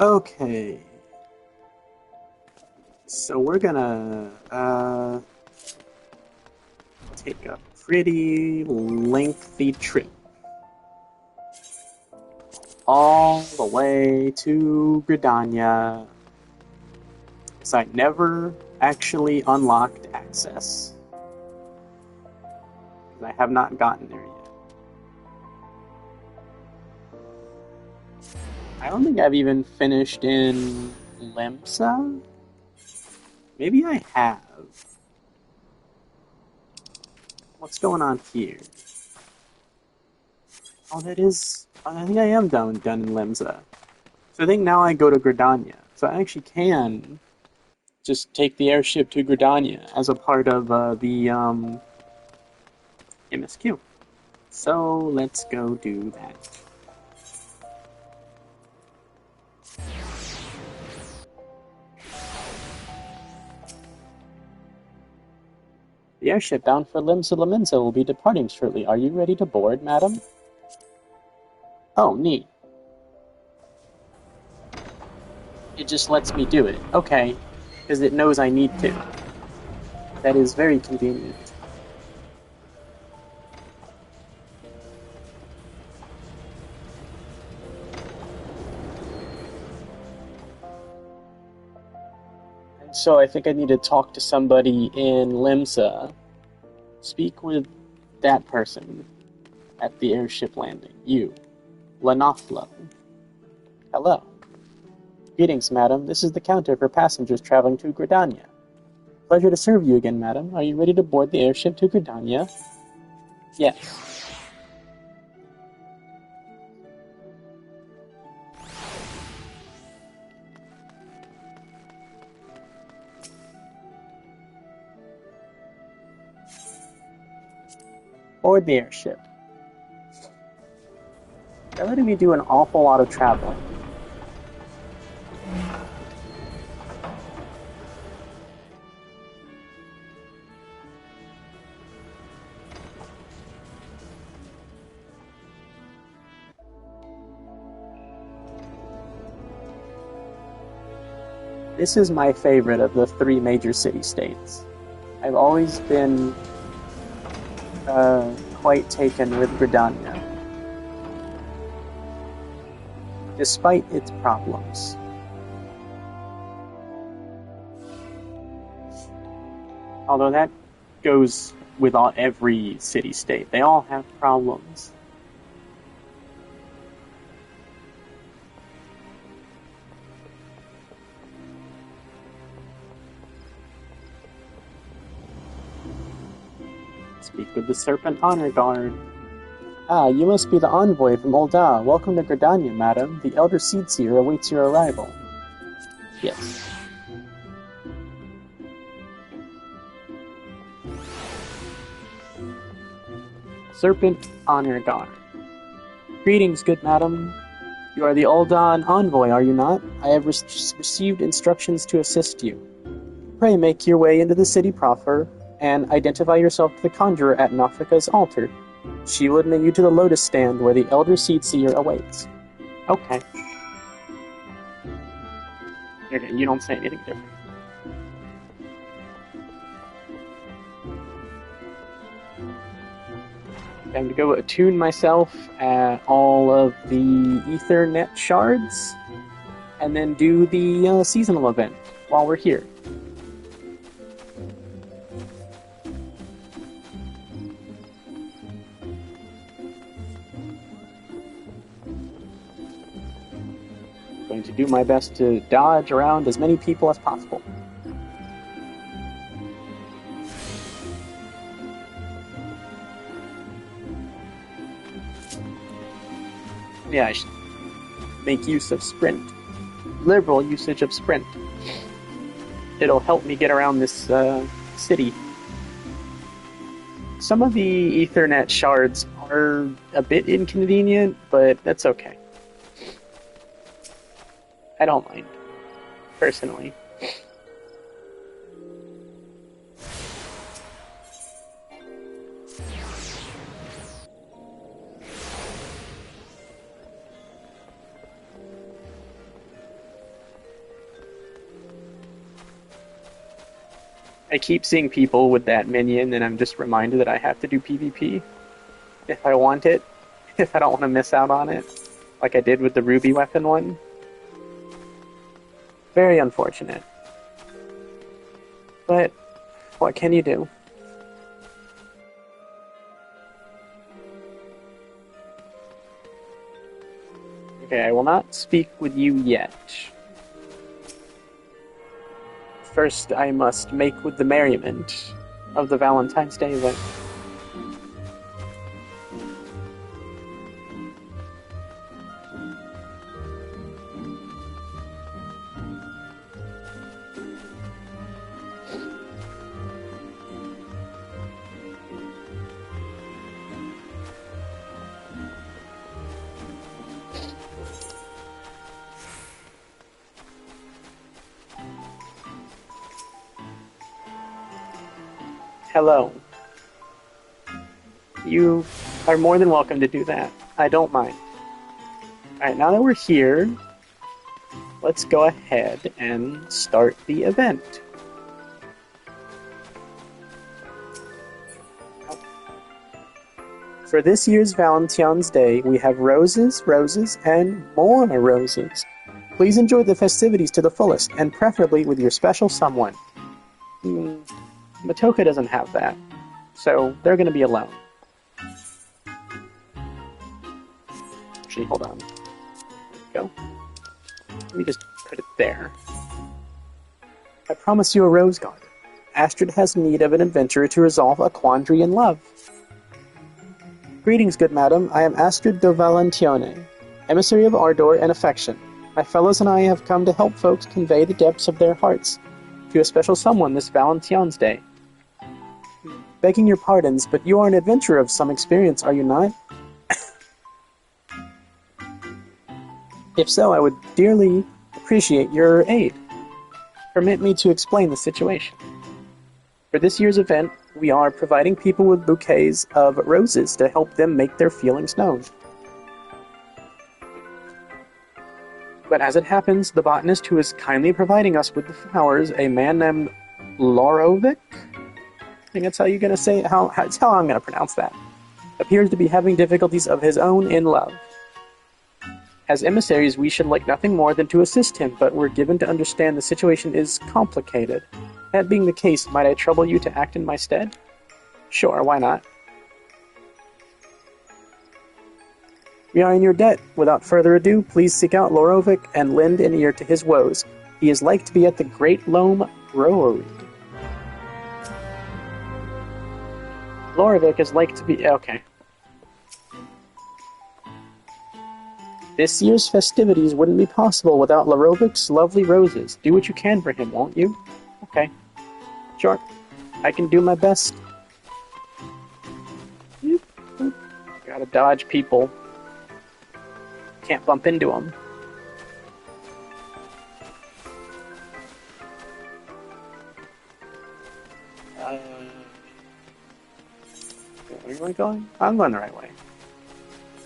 Okay. So we're gonna take a pretty lengthy trip all the way to Gridania, because I never actually unlocked access. I have not gotten there yet. I don't think I've even finished in Lemsa. Maybe I have. What's going on here? Oh, that is... I think I am done in Lemsa. So I think now I go to Gridania. So I actually can just take the airship to Gridania as a part of the MSQ. So let's go do that. The airship bound for Limsa Lamensa will be departing shortly. Are you ready to board, madam? Oh, neat. It just lets me do it. Okay, because it knows I need to. That is very convenient. And so I think I need to talk to somebody in Limsa. Speak with that person at the airship landing. You, Lanoflo. Hello. Greetings, madam. This is the counter for passengers traveling to Gridania. Pleasure to serve you again, madam. Are you ready to board the airship to Gridania? Yes. Board the airship. They're letting me do an awful lot of traveling. This is my favorite of the three major city-states. I've always been quite taken with Gridania, despite its problems. Although that goes with every city-state. They all have problems. Speak with the Serpent Honor Guard. Ah, you must be the envoy from Ul'dah. Welcome to Gridania, madam. The Elder Seedseer awaits your arrival. Yes. Serpent Honor Guard. Greetings, good madam. You are the Ul'dah envoy, are you not? I have received instructions to assist you. Pray make your way into the city proper and identify yourself to the conjurer at Nafrika's altar. She will admit you to the lotus stand where the Elder Seedseer awaits. Okay. Okay, you don't say anything different. Time to go attune myself at all of the Ethernet shards, and then do the seasonal event while we're here. Going to do my best to dodge around as many people as possible. Yeah, I should make use of sprint. Liberal usage of sprint. It'll help me get around this city. Some of the Ethernet shards are a bit inconvenient, but that's okay. I don't mind, personally. I keep seeing people with that minion, and I'm just reminded that I have to do PvP if I want it, if I don't want to miss out on it, like I did with the ruby weapon one. Very unfortunate. But what can you do? Okay, I will not speak with you yet. First, I must make with the merriment of the Valentine's Day event. Hello. You are more than welcome to do that. I don't mind. Alright, now that we're here, let's go ahead and start the event. For this year's Valentine's Day, we have roses, roses, and more roses. Please enjoy the festivities to the fullest, and preferably with your special someone. Matoka doesn't have that, so they're going to be alone. Actually, hold on. There we go. Let me just put it there. I promise you a rose garden. Astrid has need of an adventurer to resolve a quandary in love. Greetings, good madam. I am Astrid de Valentione, emissary of ardor and affection. My fellows and I have come to help folks convey the depths of their hearts to a special someone this Valentine's Day. Begging your pardons, but you are an adventurer of some experience, are you not? If so, I would dearly appreciate your aid. Permit me to explain the situation. For this year's event, we are providing people with bouquets of roses to help them make their feelings known. But as it happens, the botanist who is kindly providing us with the flowers, a man named Lorovic, I think that's how you're going to say it, that's how I'm going to pronounce that, appears to be having difficulties of his own in love. As emissaries, we should like nothing more than to assist him, but we're given to understand the situation is complicated. That being the case, might I trouble you to act in my stead? Sure, why not? We are in your debt. Without further ado, please seek out Lorovic and lend an ear to his woes. He is like to be at the Great Loam Brewery. Lorovic is like to be... Okay. This year's festivities wouldn't be possible without Lorovic's lovely roses. Do what you can for him, won't you? Okay. Sure. I can do my best. Gotta dodge people. Can't bump into them. Where am I going? I'm going the right way.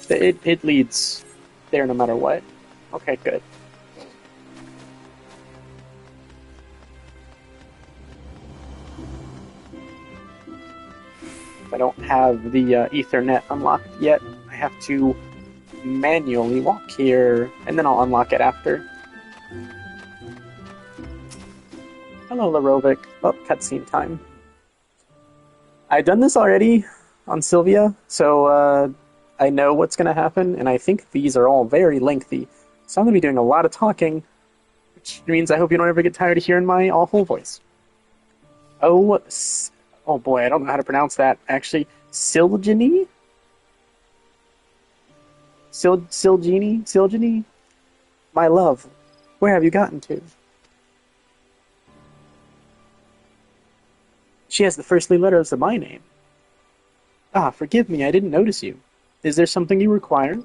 It leads there no matter what. Okay, good. I don't have the Ethernet unlocked yet. I have to manually walk here, and then I'll unlock it after. Hello, Lorovic. Oh, cutscene time. I've done this already on Sylvia, so I know what's going to happen, and I think these are all very lengthy. So I'm going to be doing a lot of talking, which means I hope you don't ever get tired of hearing my awful voice. Oh boy, I don't know how to pronounce that, actually. Silgeny? Silgeny? My love, where have you gotten to? She has the first three letters of my name. Ah, forgive me, I didn't notice you. Is there something you require?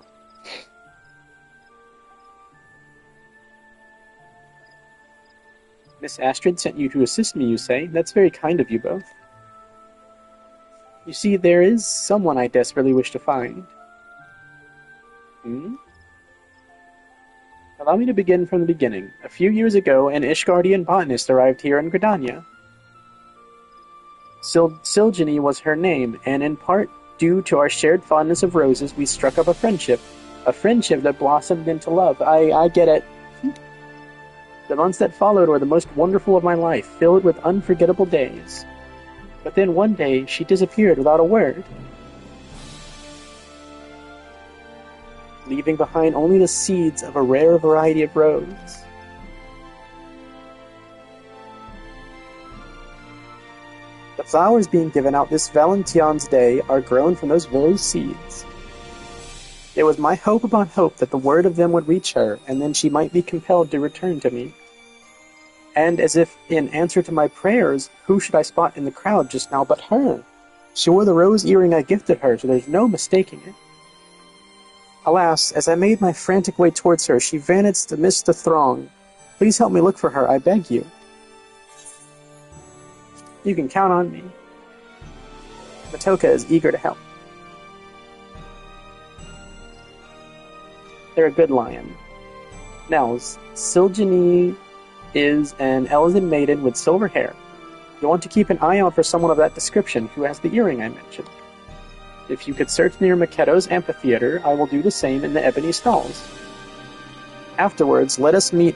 Miss Astrid sent you to assist me, you say? That's very kind of you both. You see, there is someone I desperately wish to find. Allow me to begin from the beginning. A few years ago, an Ishgardian botanist arrived here in Gridania. Silgeny was her name, and in part due to our shared fondness of roses, we struck up a friendship. A friendship that blossomed into love. I get it. The months that followed were the most wonderful of my life, filled with unforgettable days. But then one day, she disappeared without a word, leaving behind only the seeds of a rare variety of rose. The flowers being given out this Valentine's Day are grown from those very seeds. It was my hope upon hope that the word of them would reach her, and then she might be compelled to return to me. And as if in answer to my prayers, who should I spot in the crowd just now but her? She wore the rose earring I gifted her, so there's no mistaking it. Alas, as I made my frantic way towards her, she vanished amidst the throng. Please help me look for her, I beg you. You can count on me. Matoka is eager to help. They're a good lion. Nels, Silgeny is an Elzen maiden with silver hair. You'll want to keep an eye out for someone of that description who has the earring I mentioned. If you could search near Maketo's amphitheater, I will do the same in the ebony stalls. Afterwards, let us meet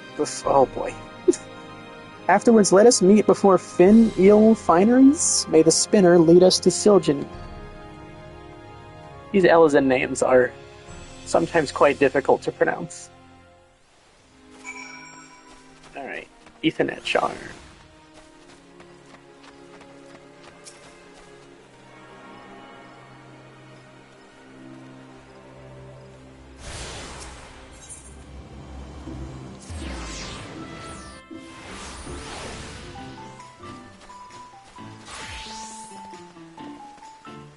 Afterwards, let us meet before Fin Eel Fineries. May the spinner lead us to Silgeny. These Elzen names are sometimes quite difficult to pronounce. Alright, Ethernet shard.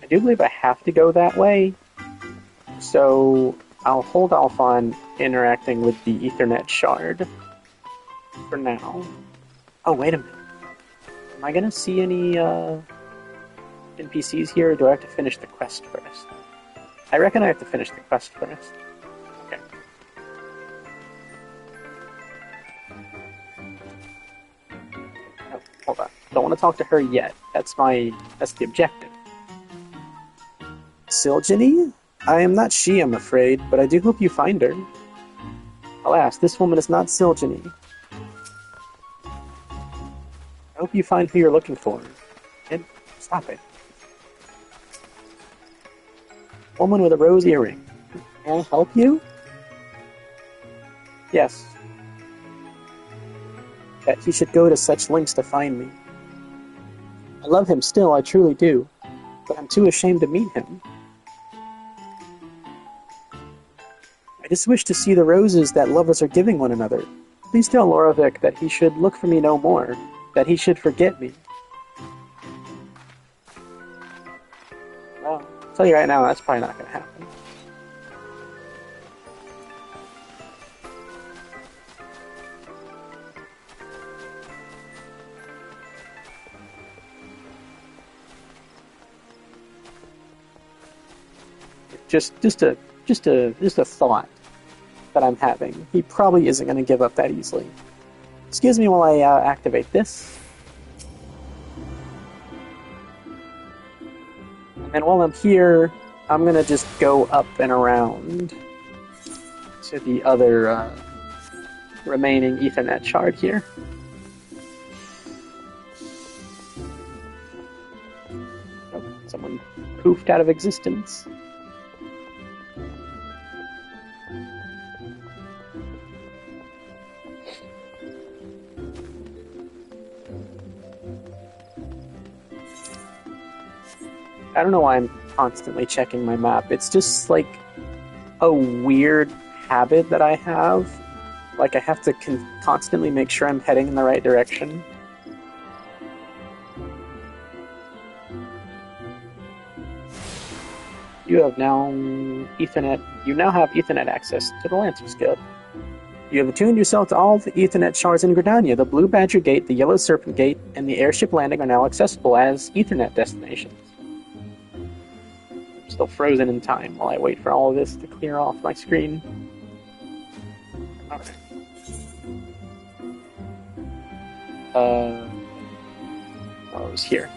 I do believe I have to go that way, so I'll hold off on interacting with the Ethernet shard for now. Oh, wait a minute. Am I gonna see any NPCs here, or do I have to finish the quest first? I reckon I have to finish the quest first. Okay. Oh, hold on. Don't want to talk to her yet. That's the objective. Silgeny? I am not she, I'm afraid, but I do hope you find her. Alas, this woman is not Silgeny. I hope you find who you're looking for. Kid, stop it. Woman with a rose earring. Can I help you? Yes. That he should go to such lengths to find me. I love him still, I truly do, but I'm too ashamed to meet him. I just wish to see the roses that lovers are giving one another. Please tell Loravik that he should look for me no more, that he should forget me. Well, I'll tell you right now, that's probably not going to happen. Just a thought that I'm having. He probably isn't going to give up that easily. Excuse me while I activate this. And while I'm here, I'm going to just go up and around to the other remaining Ethernet shard here. Oh, someone poofed out of existence. I don't know why I'm constantly checking my map. It's just like a weird habit that I have. Like I have to constantly make sure I'm heading in the right direction. You now have Ethernet access to the Lancers Guild. You have attuned yourself to all the Ethernet shards in Gridania. The Blue Badger Gate, the Yellow Serpent Gate, and the Airship Landing are now accessible as Ethernet destinations. I'm still frozen in time while I wait for all of this to clear off my screen. Alright. Oh, it was here.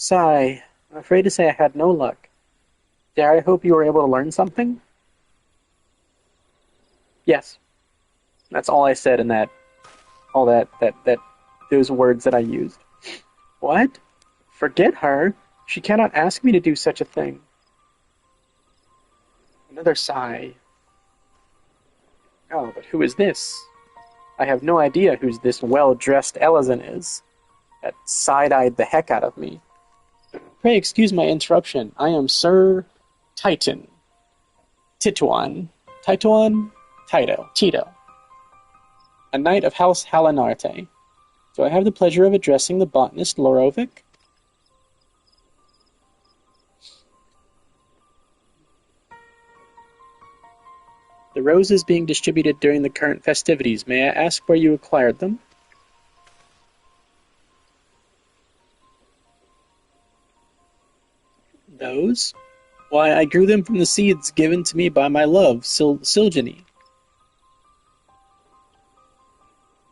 Sigh. I'm afraid to say I had no luck. Dare I hope you were able to learn something? Yes. That's all I said in those words that I used. What? Forget her? She cannot ask me to do such a thing. Another sigh. Oh, but who is this? I have no idea who this well-dressed Elizan is. That side-eyed the heck out of me. Pray excuse my interruption. I am Sir Titan. Tituan. Tituan? Tito. A knight of House Halinarte. Do I have the pleasure of addressing the botanist Lorovic? The roses being distributed during the current festivities. May I ask where you acquired them? Those? Why, I grew them from the seeds given to me by my love, Silgeny.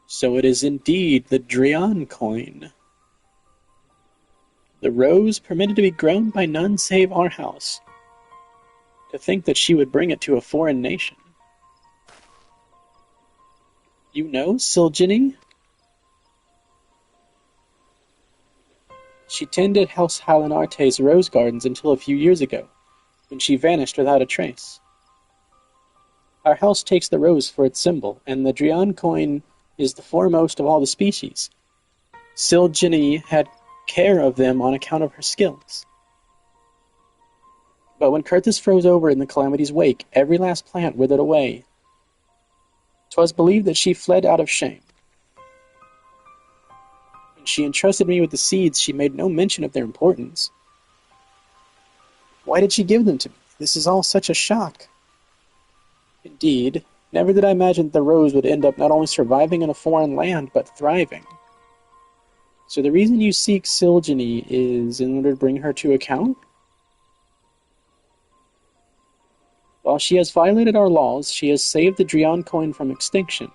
So it is indeed the Drian coin. The rose permitted to be grown by none save our house. To think that she would bring it to a foreign nation. You know Silgeny? She tended House Halinarte's rose gardens until a few years ago, when she vanished without a trace. Our house takes the rose for its symbol, and the Drian coin is the foremost of all the species. Silgeny had care of them on account of her skills. But when Curtis froze over in the calamity's wake, every last plant withered away. 'Twas believed that she fled out of shame. When she entrusted me with the seeds, she made no mention of their importance. Why did she give them to me? This is all such a shock. Indeed, never did I imagine that the rose would end up not only surviving in a foreign land, but thriving. So the reason you seek Silgeny is in order to bring her to account? While she has violated our laws, she has saved the Drian coin from extinction.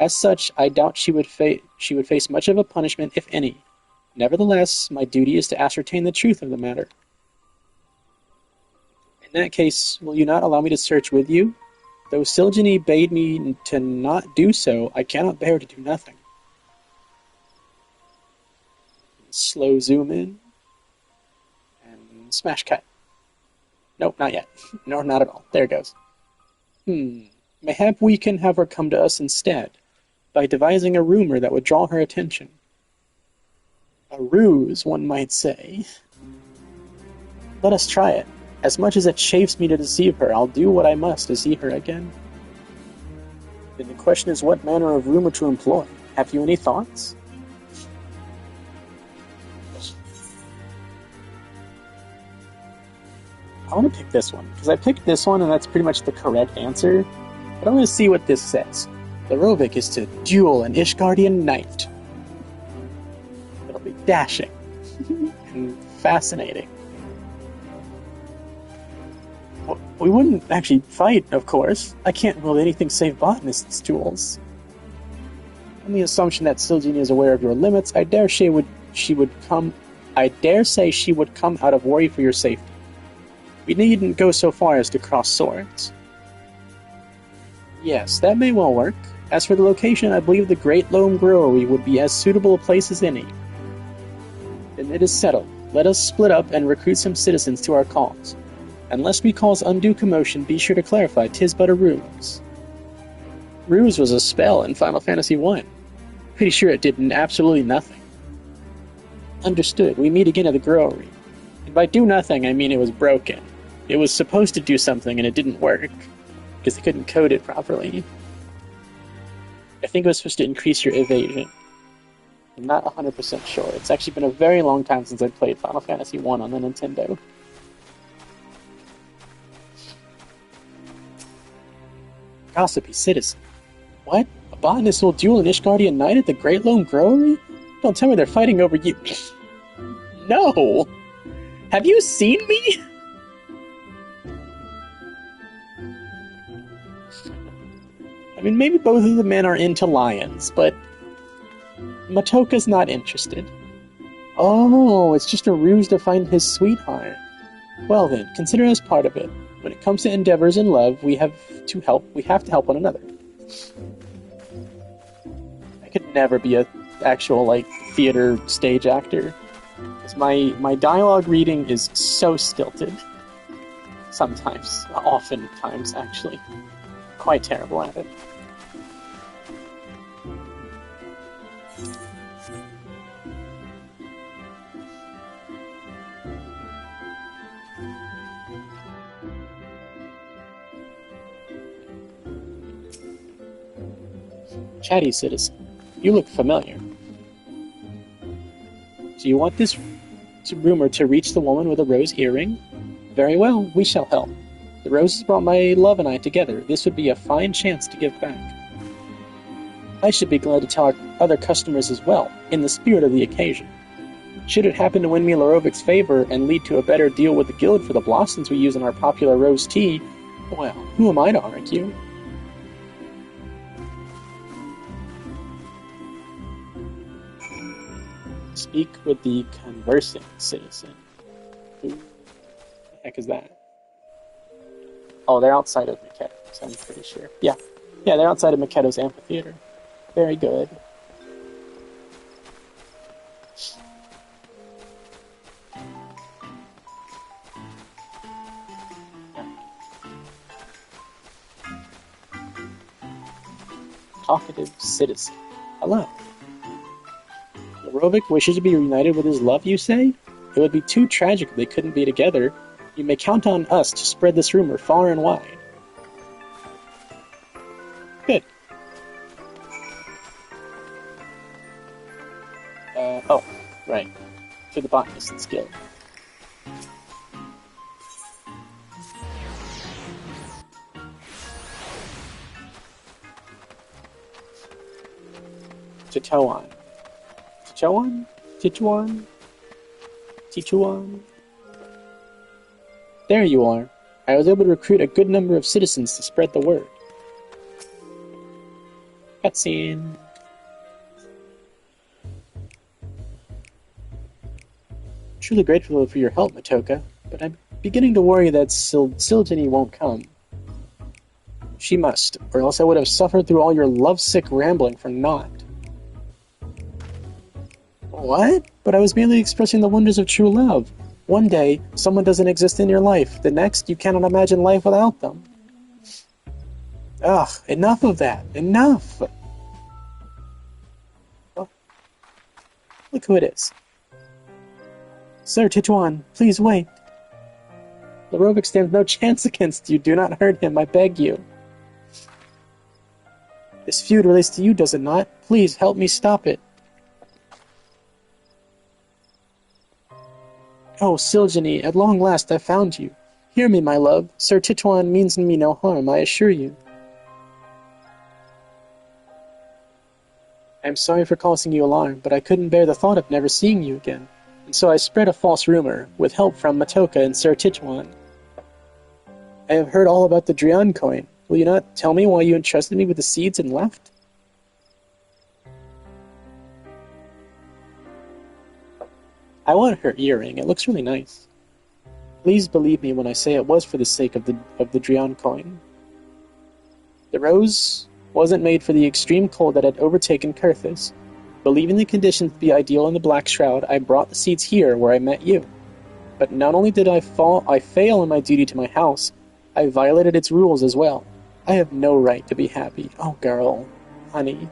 As such, I doubt she would face much of a punishment, if any. Nevertheless, my duty is to ascertain the truth of the matter. In that case, will you not allow me to search with you? Though Silgeny bade me to not do so, I cannot bear to do nothing. Slow zoom in. And smash cut. Nope, not yet. No, not at all. There it goes. Mayhap we can have her come to us instead, by devising a rumor that would draw her attention. A ruse, one might say. Let us try it. As much as it chafes me to deceive her, I'll do what I must to see her again. Then the question is what manner of rumor to employ. Have you any thoughts? I want to pick this one, because I picked this one and that's pretty much the correct answer. But I want to see what this says. Lorovic is to duel an Ishgardian knight. It'll be dashing and fascinating. We wouldn't actually fight, of course. I can't rule anything save botanists' duels. On the assumption that Silgeny is aware of your limits, I dare say she would come out of worry for your safety. We needn't go so far as to cross swords. Yes, that may well work. As for the location, I believe the Great Loam Brewery would be as suitable a place as any. Then it is settled. Let us split up and recruit some citizens to our cause. And lest we cause undue commotion, be sure to clarify 'tis but a ruse. Ruse was a spell in Final Fantasy I. Pretty sure it did absolutely nothing. Understood. We meet again at the brewery. And by do nothing, I mean it was broken. It was supposed to do something and it didn't work, because they couldn't code it properly. I think it was supposed to increase your evasion. I'm not 100% sure. It's actually been a very long time since I played Final Fantasy I on the Nintendo. Gossipy citizen. What? A botanist will duel an Ishgardian knight at the Great Loam Brewery? Don't tell me they're fighting over you. No! Have you seen me? I mean, maybe both of the men are into lions, but Matoka's not interested. Oh, it's just a ruse to find his sweetheart. Well then, consider us part of it. When it comes to endeavors in love, we have to help one another. I could never be a actual, like, theater stage actor. Because my dialogue reading is so stilted. Sometimes. Oftentimes, actually. Quite terrible at it. Chatty citizen, you look familiar. Do you want this rumor to reach the woman with a rose earring? Very well, we shall help. The roses brought my love and I together. This would be a fine chance to give back. I should be glad to tell our other customers as well, in the spirit of the occasion. Should it happen to win me Larovic's favor and lead to a better deal with the guild for the blossoms we use in our popular rose tea, well, who am I to argue? Speak with the conversing citizen. Who the heck is that? Oh, they're outside of Maketo's, I'm pretty sure. Yeah, they're outside of Maketo's amphitheater. Very good. Talkative citizen. Hello. Larovic wishes to be reunited with his love, you say? It would be too tragic if they couldn't be together. You may count on us to spread this rumor far and wide. Good. Oh, right. To the Botanist's Guild. Chichuan. Chichuan? Chichuan? Chichuan? There you are. I was able to recruit a good number of citizens to spread the word. Cutscene. Truly grateful for your help, Matoka, but I'm beginning to worry that Silgeny won't come. She must, or else I would have suffered through all your lovesick rambling for naught. What? But I was merely expressing the wonders of true love. One day, someone doesn't exist in your life. The next, you cannot imagine life without them. Ugh, enough of that. Enough! Oh, look who it is. Sir Tichuan, please wait. Larovic stands no chance against you. Do not hurt him, I beg you. This feud relates to you, does it not? Please, help me stop it. Oh, Silgeny, at long last I found you. Hear me, my love. Sir Tichuan means me no harm, I assure you. I am sorry for causing you alarm, but I couldn't bear the thought of never seeing you again, and so I spread a false rumor, with help from Matoka and Sir Tichuan. I have heard all about the Drian coin. Will you not tell me why you entrusted me with the seeds and left? I want her earring. It looks really nice. Please believe me when I say it was for the sake of the Drian coin. The rose wasn't made for the extreme cold that had overtaken Kurthis. Believing the conditions to be ideal in the Black Shroud, I brought the seeds here where I met you. But not only did I fail in my duty to my house, I violated its rules as well. I have no right to be happy. Oh, girl. Honey.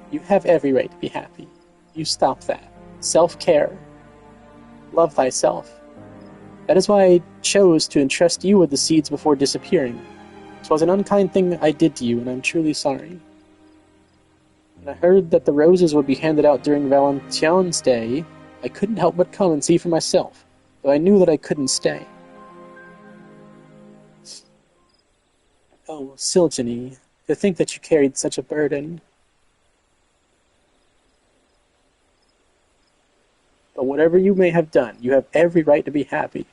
You have every right to be happy. You stop that. Self-care. Love thyself. That is why I chose to entrust you with the seeds before disappearing. 'Twas an unkind thing I did to you, and I'm truly sorry. When I heard that the roses would be handed out during Valentine's Day, I couldn't help but come and see for myself, though I knew that I couldn't stay. Oh, Silgeny, to think that you carried such a burden. But whatever you may have done, you have every right to be happy.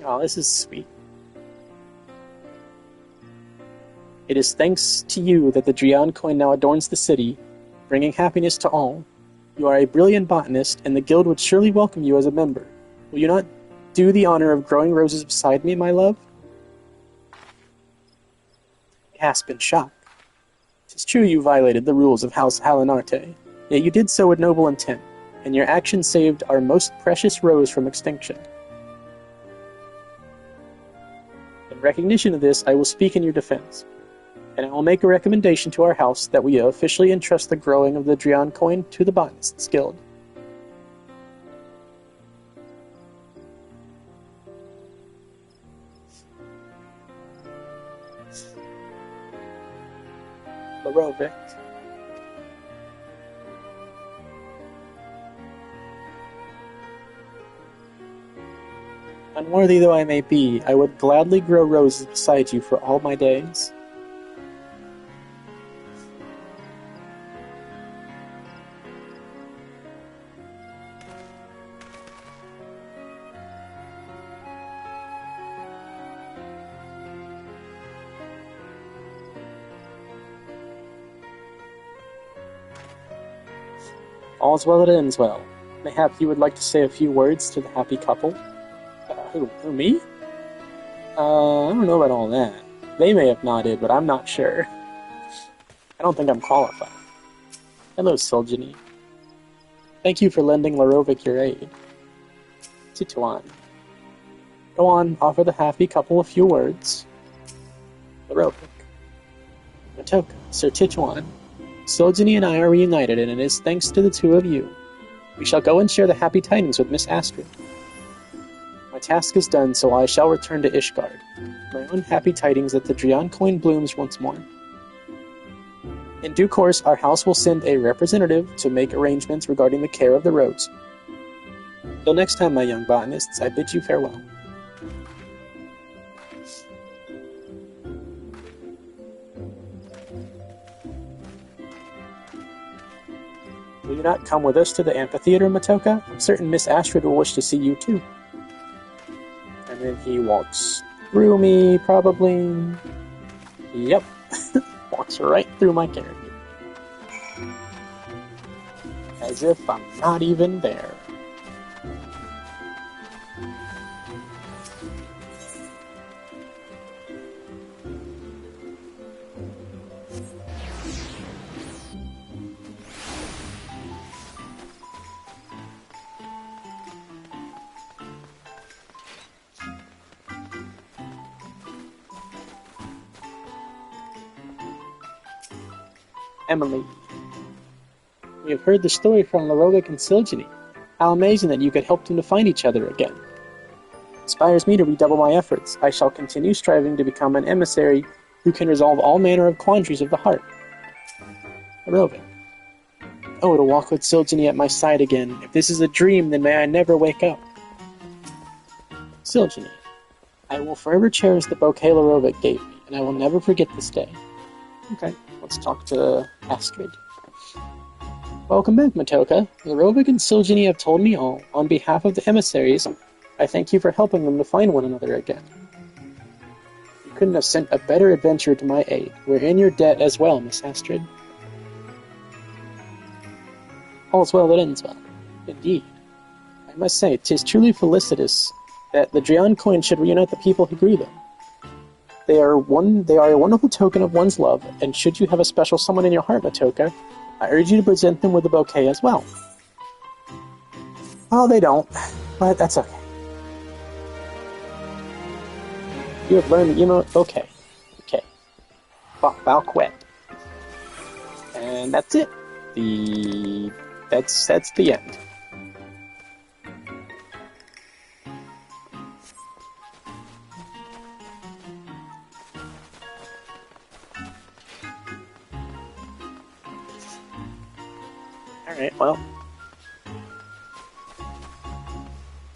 Oh, this is sweet. It is thanks to you that the Drian coin now adorns the city, bringing happiness to all. You are a brilliant botanist, and the guild would surely welcome you as a member. Will you not do the honor of growing roses beside me, my love? Gasp in shock. 'Tis true you violated the rules of House Halinarte, yet you did so with noble intent, and your action saved our most precious rose from extinction. In recognition of this, I will speak in your defense, and I will make a recommendation to our house that we officially entrust the growing of the Drian coin to the Botanists Guild. Larovic. Unworthy though I may be, I would gladly grow roses beside you for all my days. All's well that ends well. Mayhap you would like to say a few words to the happy couple? Who, me? I don't know about all that. They may have nodded, but I'm not sure. I don't think I'm qualified. Hello, Siljani. Thank you for lending Larovic your aid. Tituan. Go on, offer the happy couple a few words. Larovic. Matoka, Sir Tituan. Siljani and I are reunited, and it is thanks to the two of you. We shall go and share the happy tidings with Miss Astrid. My task is done, so I shall return to Ishgard. My own happy tidings that the Drian coin blooms once more. In due course, our house will send a representative to make arrangements regarding the care of the rose. Till next time, my young botanists, I bid you farewell. Will you not come with us to the amphitheater, Matoka? I'm certain Miss Astrid will wish to see you too. And then he walks through me, probably. Yep. Walks right through my character. As if I'm not even there. Emily. We have heard the story from Larovic and Siljani. How amazing that you could help them to find each other again. Inspires me to redouble my efforts. I shall continue striving to become an emissary who can resolve all manner of quandaries of the heart. Larovic. Oh, to walk with Siljani at my side again. If this is a dream, then may I never wake up. Siljani. I will forever cherish the bouquet Larovic gave me, and I will never forget this day. Okay. Let's talk to Astrid. Welcome back, Matoka. Larovic and Siljani have told me all. On behalf of the emissaries, I thank you for helping them to find one another again. You couldn't have sent a better adventurer to my aid. We're in your debt as well, Miss Astrid. All's well that ends well. Indeed. I must say, 'tis truly felicitous that the Drian coin should reunite the people who grew them. They are a wonderful token of one's love, and should you have a special someone in your heart, Matoka, I urge you to present them with a bouquet as well. Oh, they don't, but that's okay. You have learned the emote. Okay. Balquet. And that's it. That's the end. Alright, well.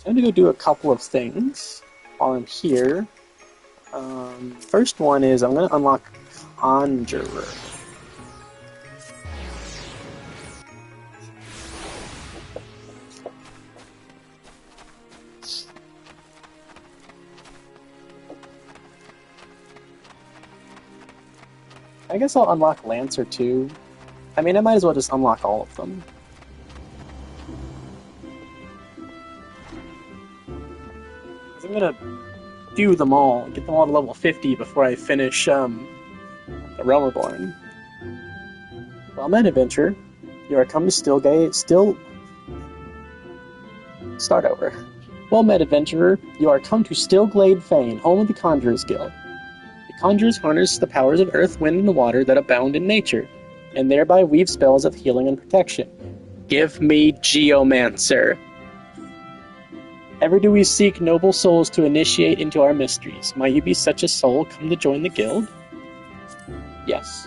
I'm going to go do a couple of things while I'm here. First one is I'm going to unlock Conjurer. I guess I'll unlock Lancer too. I mean, I might as well just unlock all of them. I'm gonna do them all, get them all to level 50 before I finish the Realm Reborn. Well met, adventurer. You are come to Start over. Well met, adventurer. You are come to Stillglade Fane, home of the Conjurers Guild. The Conjurers harness the powers of earth, wind, and water that abound in nature, and thereby weave spells of healing and protection. Give me Geomancer. Ever do we seek noble souls to initiate into our mysteries. Might you be such a soul come to join the guild? Yes.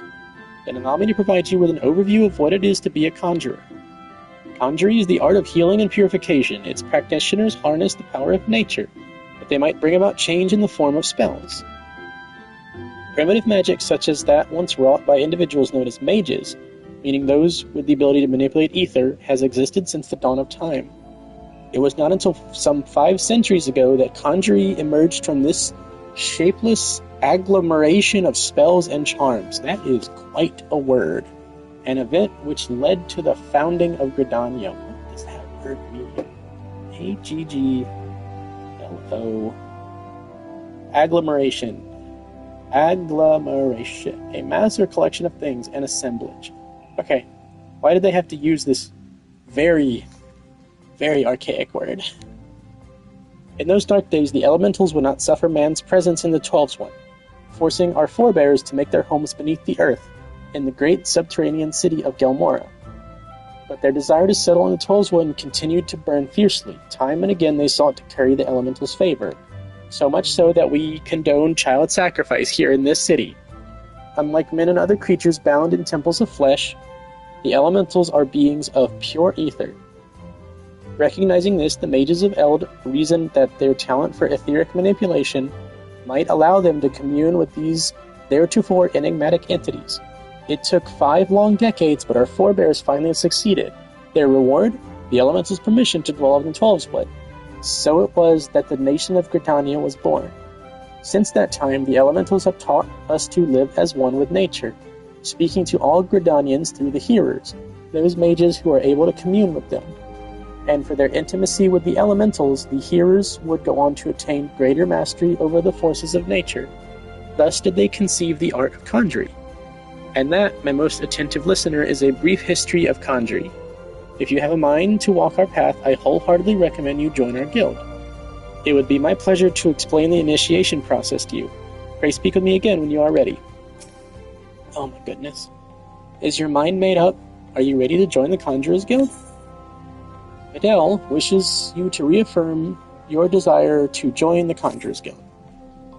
Then allow me to provide you with an overview of what it is to be a conjurer. Conjuring is the art of healing and purification. Its practitioners harness the power of nature, that they might bring about change in the form of spells. Primitive magic such as that once wrought by individuals known as mages, meaning those with the ability to manipulate ether, has existed since the dawn of time. It was not until some 5 centuries ago that conjuring emerged from this shapeless agglomeration of spells and charms. That is quite a word. An event which led to the founding of Gridania. What does that word mean? A-G-G-L-O. Agglomeration. Agglomeration. A mass or collection of things, an assemblage. Okay, why did they have to use this very, very archaic word? In those dark days, the elementals would not suffer man's presence in the 12's one, forcing our forebears to make their homes beneath the earth, in the great subterranean city of Gelmora. But their desire to settle in the 12's one continued to burn fiercely. Time and again they sought to curry the elementals' favor, so much so that we condone child sacrifice here in this city. Unlike men and other creatures bound in temples of flesh, the elementals are beings of pure ether. Recognizing this, the mages of Eld reasoned that their talent for etheric manipulation might allow them to commune with these theretofore enigmatic entities. It took 5 long decades, but our forebears finally succeeded. Their reward? The elementals' permission to dwell in the 12's wood. So it was that the nation of Gridania was born. Since that time, the elementals have taught us to live as one with nature, speaking to all Gridanians through the hearers, those mages who are able to commune with them. And for their intimacy with the elementals, the hearers would go on to attain greater mastery over the forces of nature. Thus did they conceive the art of conjuring. And that, my most attentive listener, is a brief history of conjuring. If you have a mind to walk our path, I wholeheartedly recommend you join our guild. It would be my pleasure to explain the initiation process to you. Pray speak with me again when you are ready. Oh my goodness. Is your mind made up? Are you ready to join the Conjurers Guild? Adele wishes you to reaffirm your desire to join the Conjurers Guild.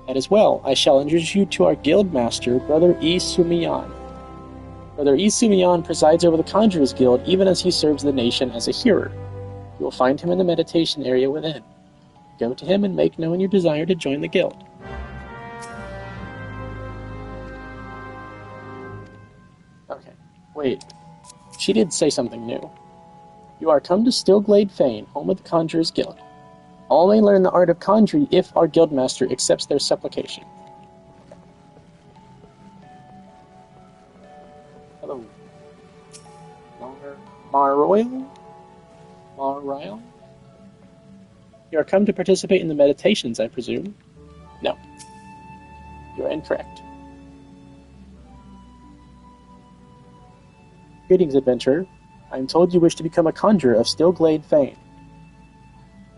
That as well, I shall introduce you to our guild master, Brother E. Sumiyan. Brother E. Sumiyan presides over the Conjurers Guild even as he serves the nation as a hearer. You will find him in the meditation area within. Go to him and make known your desire to join the guild. Okay, wait. She did say something new. You are come to Stillglade Fane, home of the Conjurers Guild. All may learn the art of conjuring if our guildmaster accepts their supplication. Hello. Marroyle? You are come to participate in the meditations, I presume? No. You are incorrect. Greetings, adventurer. I am told you wish to become a conjurer of Stillglade Fane.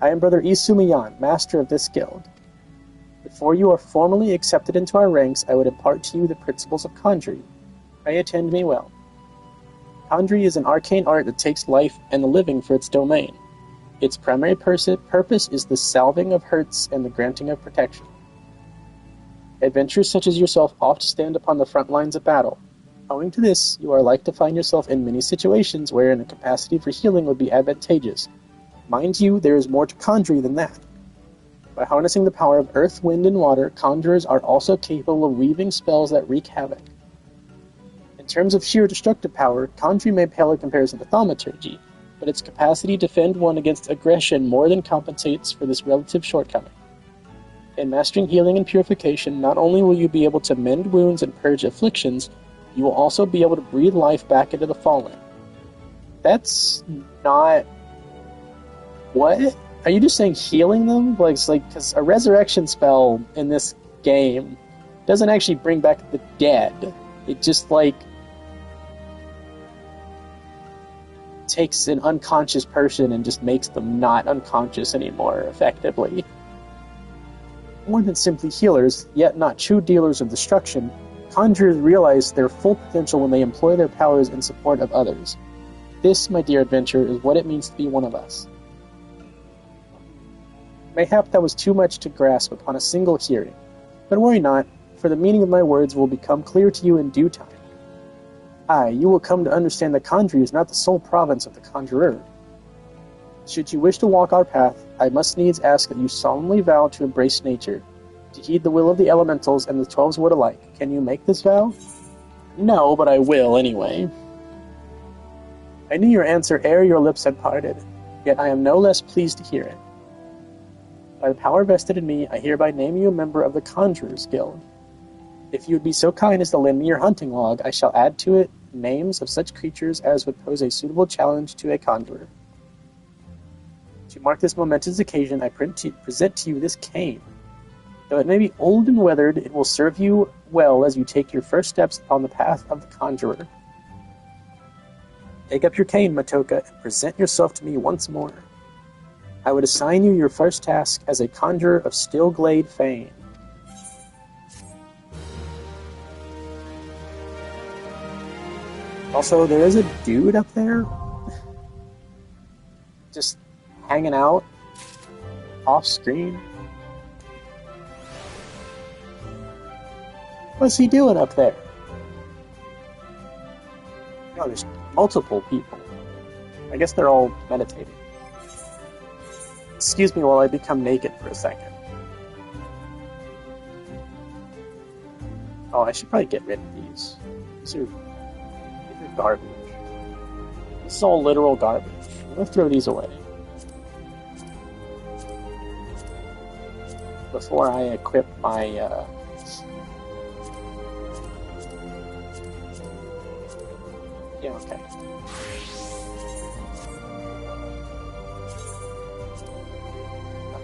I am Brother Isumiyan, master of this guild. Before you are formally accepted into our ranks, I would impart to you the principles of conjuring. Pray attend me well. Conjuring is an arcane art that takes life and the living for its domain. Its primary purpose is the salving of hurts and the granting of protection. Adventurers such as yourself oft stand upon the front lines of battle. Owing to this, you are like to find yourself in many situations wherein a capacity for healing would be advantageous. Mind you, there is more to conjuring than that. By harnessing the power of earth, wind, and water, conjurers are also capable of weaving spells that wreak havoc. In terms of sheer destructive power, conjuring may pale in comparison to thaumaturgy, but its capacity to defend one against aggression more than compensates for this relative shortcoming. In mastering healing and purification, not only will you be able to mend wounds and purge afflictions, You will also be able to breathe life back into the fallen. That's not... What? Are you just saying healing them? Because a resurrection spell in this game doesn't actually bring back the dead. It just, takes an unconscious person and just makes them not unconscious anymore, effectively. More than simply healers, yet not true dealers of destruction, conjurers realize their full potential when they employ their powers in support of others. This, my dear adventurer, is what it means to be one of us. Mayhap that was too much to grasp upon a single hearing, but worry not, for the meaning of my words will become clear to you in due time. Aye, you will come to understand that conjuring is not the sole province of the conjurer. Should you wish to walk our path, I must needs ask that you solemnly vow to embrace nature, to heed the will of the elementals and the 12's wood alike. Can you make this vow? No, but I will anyway. I knew your answer ere your lips had parted, yet I am no less pleased to hear it. By the power vested in me, I hereby name you a member of the Conjurers Guild. If you would be so kind as to lend me your hunting log, I shall add to it names of such creatures as would pose a suitable challenge to a conjurer. To mark this momentous occasion, I present to you this cane. Though it may be old and weathered, it will serve you well as you take your first steps upon the path of the conjurer. Take up your cane, Matoka, and present yourself to me once more. I would assign you your first task as a conjurer of Stillglade fame. Also, there is a dude up there just hanging out off screen. What's he doing up there? Oh, there's multiple people. I guess they're all meditating. Excuse me while I become naked for a second. Oh, I should probably get rid of these. These are garbage. This is all literal garbage. I'm gonna throw these away before I equip my yeah, okay.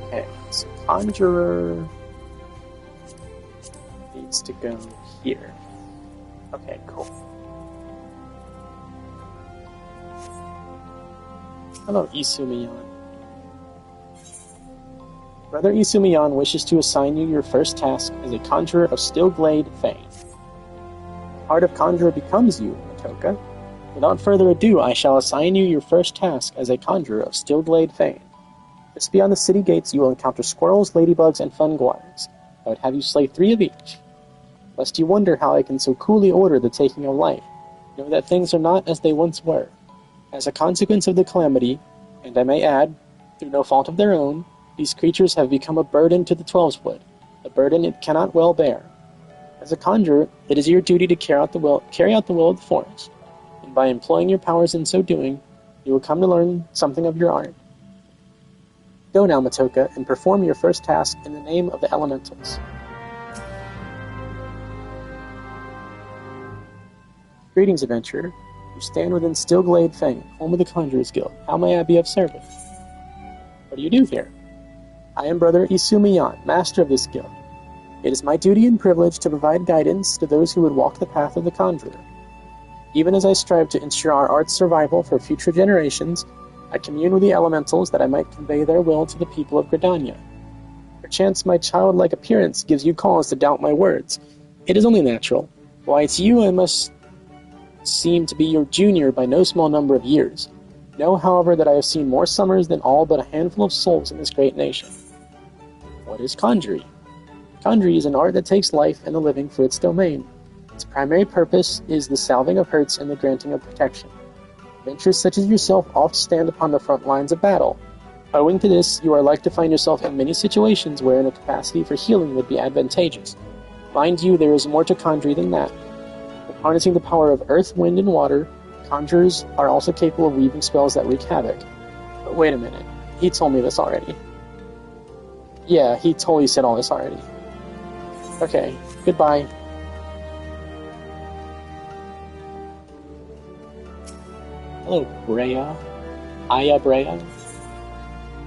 Okay, so Conjurer needs to go here. Okay, cool. Hello, Isumiyan. Brother Isumiyan wishes to assign you your first task as a conjurer of Stillglade fame. The heart of conjurer becomes you, Matoka. Without further ado, I shall assign you your first task as a conjurer of Stillglade fame. Just beyond the city gates, you will encounter squirrels, ladybugs, and funguars. I would have you slay 3 of each. Lest you wonder how I can so coolly order the taking of life, know that things are not as they once were. As a consequence of the calamity, and I may add, through no fault of their own, these creatures have become a burden to the 12's wood, a burden it cannot well bear. As a conjurer, it is your duty to carry out the will of the forest, and by employing your powers in so doing, you will come to learn something of your art. Go now, Matoka, and perform your first task in the name of the elementals. Greetings, adventurer. You stand within Stillglade fame, home of the Conjurers Guild. How may I be of service? What do you do here? I am Brother Isumiyan, master of this guild. It is my duty and privilege to provide guidance to those who would walk the path of the conjurer. Even as I strive to ensure our art's survival for future generations, I commune with the elementals that I might convey their will to the people of Gridania. Perchance my childlike appearance gives you cause to doubt my words. It is only natural. Why, it's you I must seem to be your junior by no small number of years. Know, however, that I have seen more summers than all but a handful of souls in this great nation. What is conjuring? Conjuring is an art that takes life and the living for its domain. Its primary purpose is the salving of hurts and the granting of protection. Adventurers such as yourself oft stand upon the front lines of battle. Owing to this, you are like to find yourself in many situations wherein a capacity for healing would be advantageous. Mind you, there is more to conjuring than that. Harnessing the power of earth, wind, and water, conjurers are also capable of weaving spells that wreak havoc. But wait a minute, he told me this already. Yeah, he totally said all this already. Okay, goodbye. Hello, Brea. Aya Brea.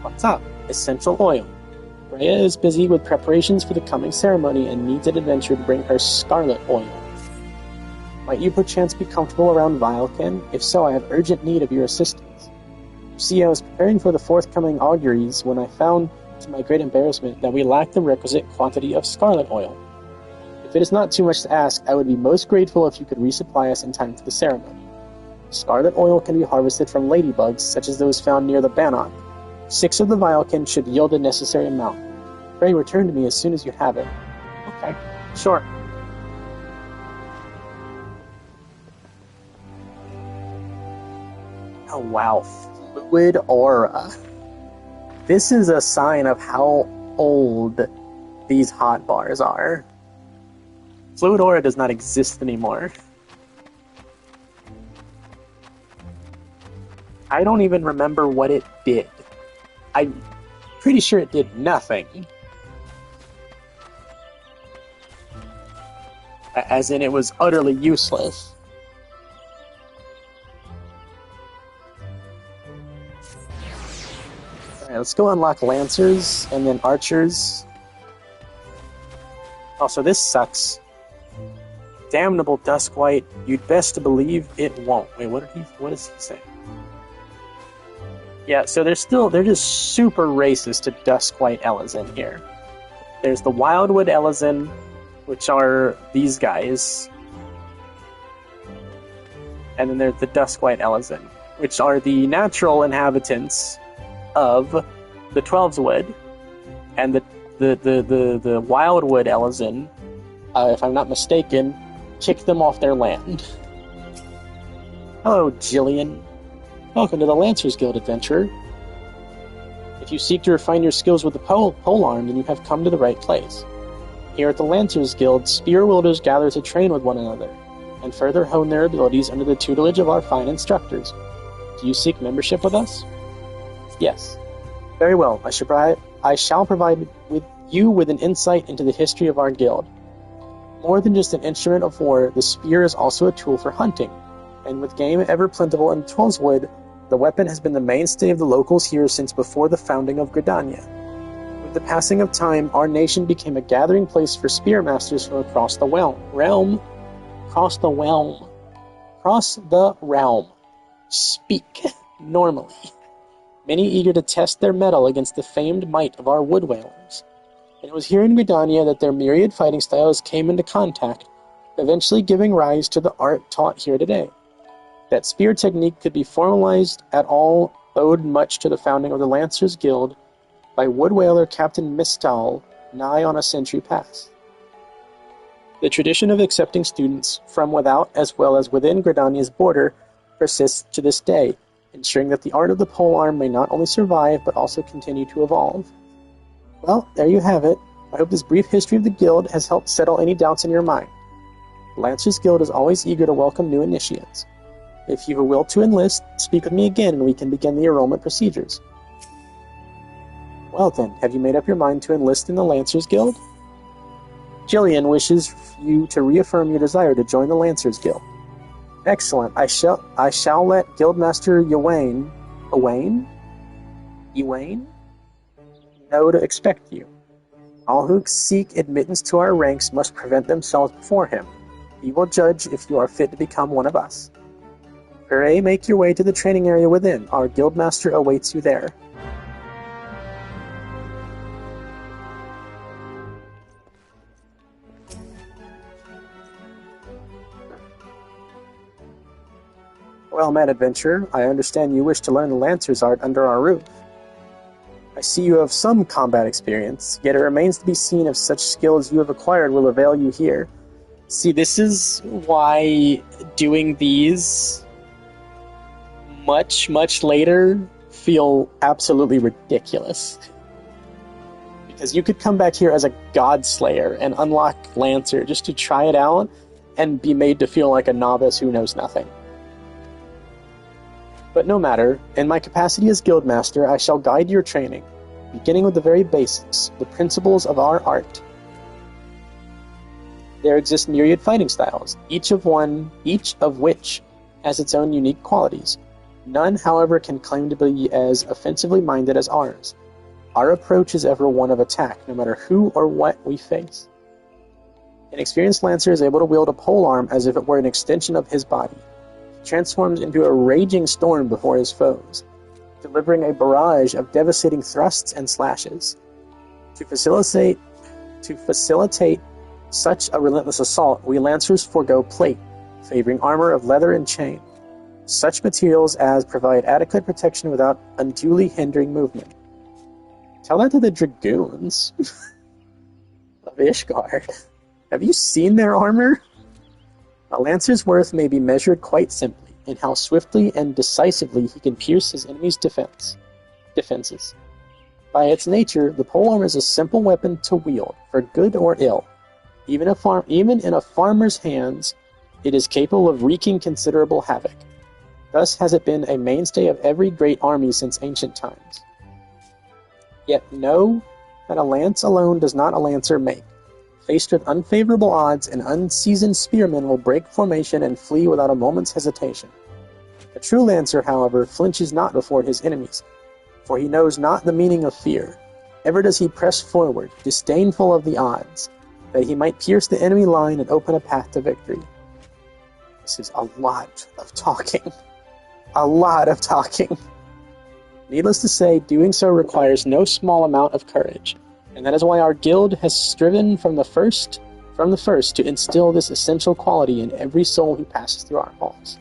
What's up? Essential oil. Brea is busy with preparations for the coming ceremony and needs an adventurer to bring her scarlet oil. Might you perchance be comfortable around Vilekin? If so, I have urgent need of your assistance. You see, I was preparing for the forthcoming auguries when I found, to my great embarrassment, that we lacked the requisite quantity of scarlet oil. If it is not too much to ask, I would be most grateful if you could resupply us in time for the ceremony. Scarlet oil can be harvested from ladybugs, such as those found near the Bannock. 6 of the Vilekin should yield the necessary amount. Pray return to me as soon as you have it. Okay, sure. Oh wow, fluid aura. This is a sign of how old these hot bars are. Fluid aura does not exist anymore. I don't even remember what it did. I'm pretty sure it did nothing. As in, it was utterly useless. Alright, let's go unlock Lancers, and then Archers. Also, this sucks. Damnable Duskwhite, you'd best believe it won't. Wait, what does he say? Yeah, so they're just super racist to Duskwhite Elezen here. There's the Wildwood Elezen, which are these guys. And then there's the Duskwhite Elezen, which are the natural inhabitants of the Twelveswood. And the Wildwood Elezen, if I'm not mistaken, kicked them off their land. Hello, Jillian. Welcome to the Lancers Guild, adventurer. If you seek to refine your skills with the polearm, then you have come to the right place. Here at the Lancers Guild, spear wielders gather to train with one another, and further hone their abilities under the tutelage of our fine instructors. Do you seek membership with us? Yes. Very well, I shall provide you with an insight into the history of our guild. More than just an instrument of war, the spear is also a tool for hunting, and with game ever plentiful in Twelveswood, the weapon has been the mainstay of the locals here since before the founding of Gridania. With the passing of time, our nation became a gathering place for spearmasters from across the realm. Speak normally. Many eager to test their mettle against the famed might of our wood whalers. It was here in Gridania that their myriad fighting styles came into contact, eventually giving rise to the art taught here today. That spear technique could be formalized at all owed much to the founding of the Lancers Guild by wood whaler Captain Mistal nigh on a century past. The tradition of accepting students from without as well as within Gridania's border persists to this day, ensuring that the art of the polearm may not only survive but also continue to evolve. Well, there you have it. I hope this brief history of the guild has helped settle any doubts in your mind. The Lancers Guild is always eager to welcome new initiates. If you will to enlist, speak with me again and we can begin the enrollment procedures. Well then, have you made up your mind to enlist in the Lancers Guild? Jillian wishes you to reaffirm your desire to join the Lancers Guild. Excellent. I shall let Guildmaster Ewain know to expect you. All who seek admittance to our ranks must prevent themselves before him. He will judge if you are fit to become one of us. Hooray, make your way to the training area within. Our Guildmaster awaits you there. Well met, adventurer. I understand you wish to learn the Lancer's art under our roof. I see you have some combat experience, yet it remains to be seen if such skill as you have acquired will avail you here. See, this is why doing these much, much later feel absolutely ridiculous. Because you could come back here as a Godslayer and unlock Lancer just to try it out and be made to feel like a novice who knows nothing. But no matter, in my capacity as Guildmaster, I shall guide your training, beginning with the very basics, the principles of our art. There exist myriad fighting styles, each of which has its own unique qualities. None, however, can claim to be as offensively minded as ours. Our approach is ever one of attack, no matter who or what we face. An experienced lancer is able to wield a polearm as if it were an extension of his body. He transforms into a raging storm before his foes, delivering a barrage of devastating thrusts and slashes. To facilitate such a relentless assault, we lancers forego plate, favoring armor of leather and chain, such materials as provide adequate protection without unduly hindering movement. Tell that to the dragoons of Ishgard. Have you seen their armor? A lancer's worth may be measured quite simply in how swiftly and decisively he can pierce his enemy's defenses. By its nature, the polearm is a simple weapon to wield, for good or ill. Even in a farmer's hands, it is capable of wreaking considerable havoc. Thus has it been a mainstay of every great army since ancient times. Yet know that a lance alone does not a lancer make. Faced with unfavorable odds, an unseasoned spearman will break formation and flee without a moment's hesitation. A true lancer, however, flinches not before his enemies, for he knows not the meaning of fear. Ever does he press forward, disdainful of the odds, that he might pierce the enemy line and open a path to victory. This is a lot of talking. A lot of talking. Needless to say, doing so requires no small amount of courage, and that is why our guild has striven from the first to instill this essential quality in every soul who passes through our halls.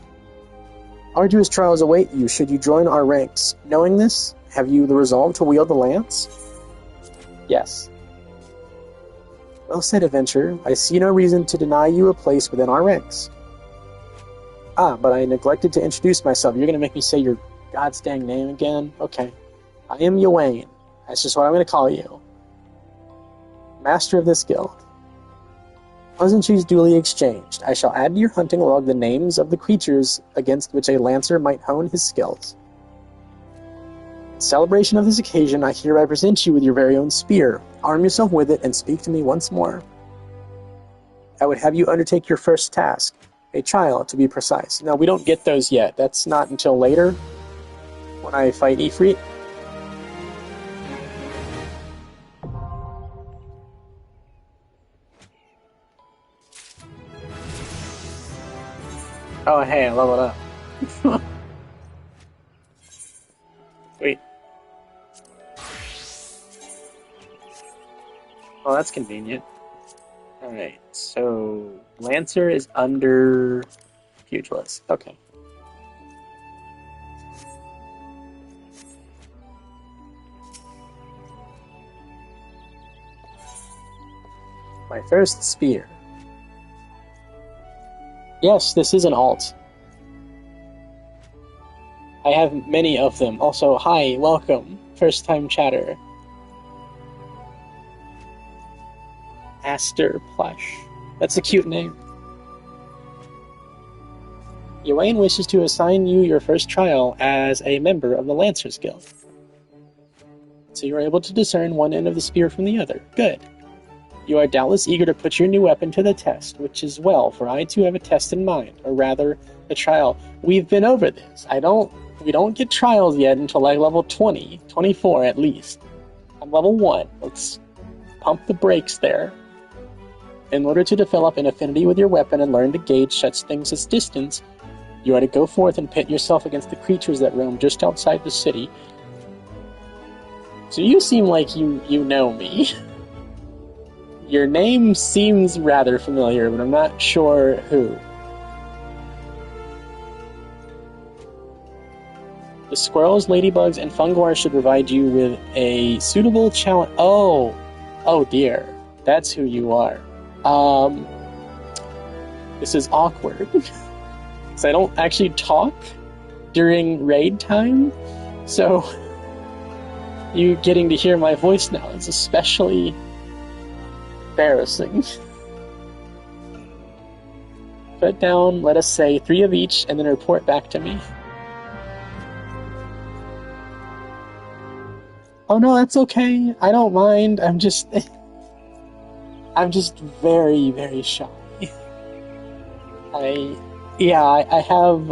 Arduous trials await you should you join our ranks. Knowing this, have you the resolve to wield the lance? Yes. Well said, adventurer. I see no reason to deny you a place within our ranks. But I neglected to introduce myself. You're going to make me say your God's dang name again? Okay. I am Ywain. That's just what I'm going to call you. Master of this guild. Pleasantries duly exchanged. I shall add to your hunting log the names of the creatures against which a lancer might hone his skills. In celebration of this occasion, I hereby present you with your very own spear. Arm yourself with it and speak to me once more. I would have you undertake your first task. A trial, to be precise. No, we don't get those yet. That's not until later, when I fight Ifrit. Oh, hey, I leveled up. Sweet. Well, that's convenient. Alright, so Lancer is under Pugilist. Okay. My first spear. Yes, this is an alt. I have many of them. Also, hi, welcome. First time chatter. Aster Plush. That's a cute name. Ywain wishes to assign you your first trial as a member of the Lancers Guild. So you're able to discern one end of the spear from the other. Good. You are doubtless eager to put your new weapon to the test, which is well, for I too have a test in mind, or rather, a trial. We've been over this. We don't get trials yet until like level 20, 24 at least. I'm level 1. Let's pump the brakes there. In order to develop an affinity with your weapon and learn to gauge such things as distance, you are to go forth and pit yourself against the creatures that roam just outside the city. So you seem like you know me. Your name seems rather familiar, but I'm not sure who. The squirrels, ladybugs, and fungoirs should provide you with a suitable challenge. Oh dear. That's who you are. This is awkward. Because I don't actually talk during raid time, so you getting to hear my voice now is especially embarrassing. Put down, let us say, 3 of each, and then report back to me. Oh no, that's okay. I don't mind. I'm just very, very shy. I have,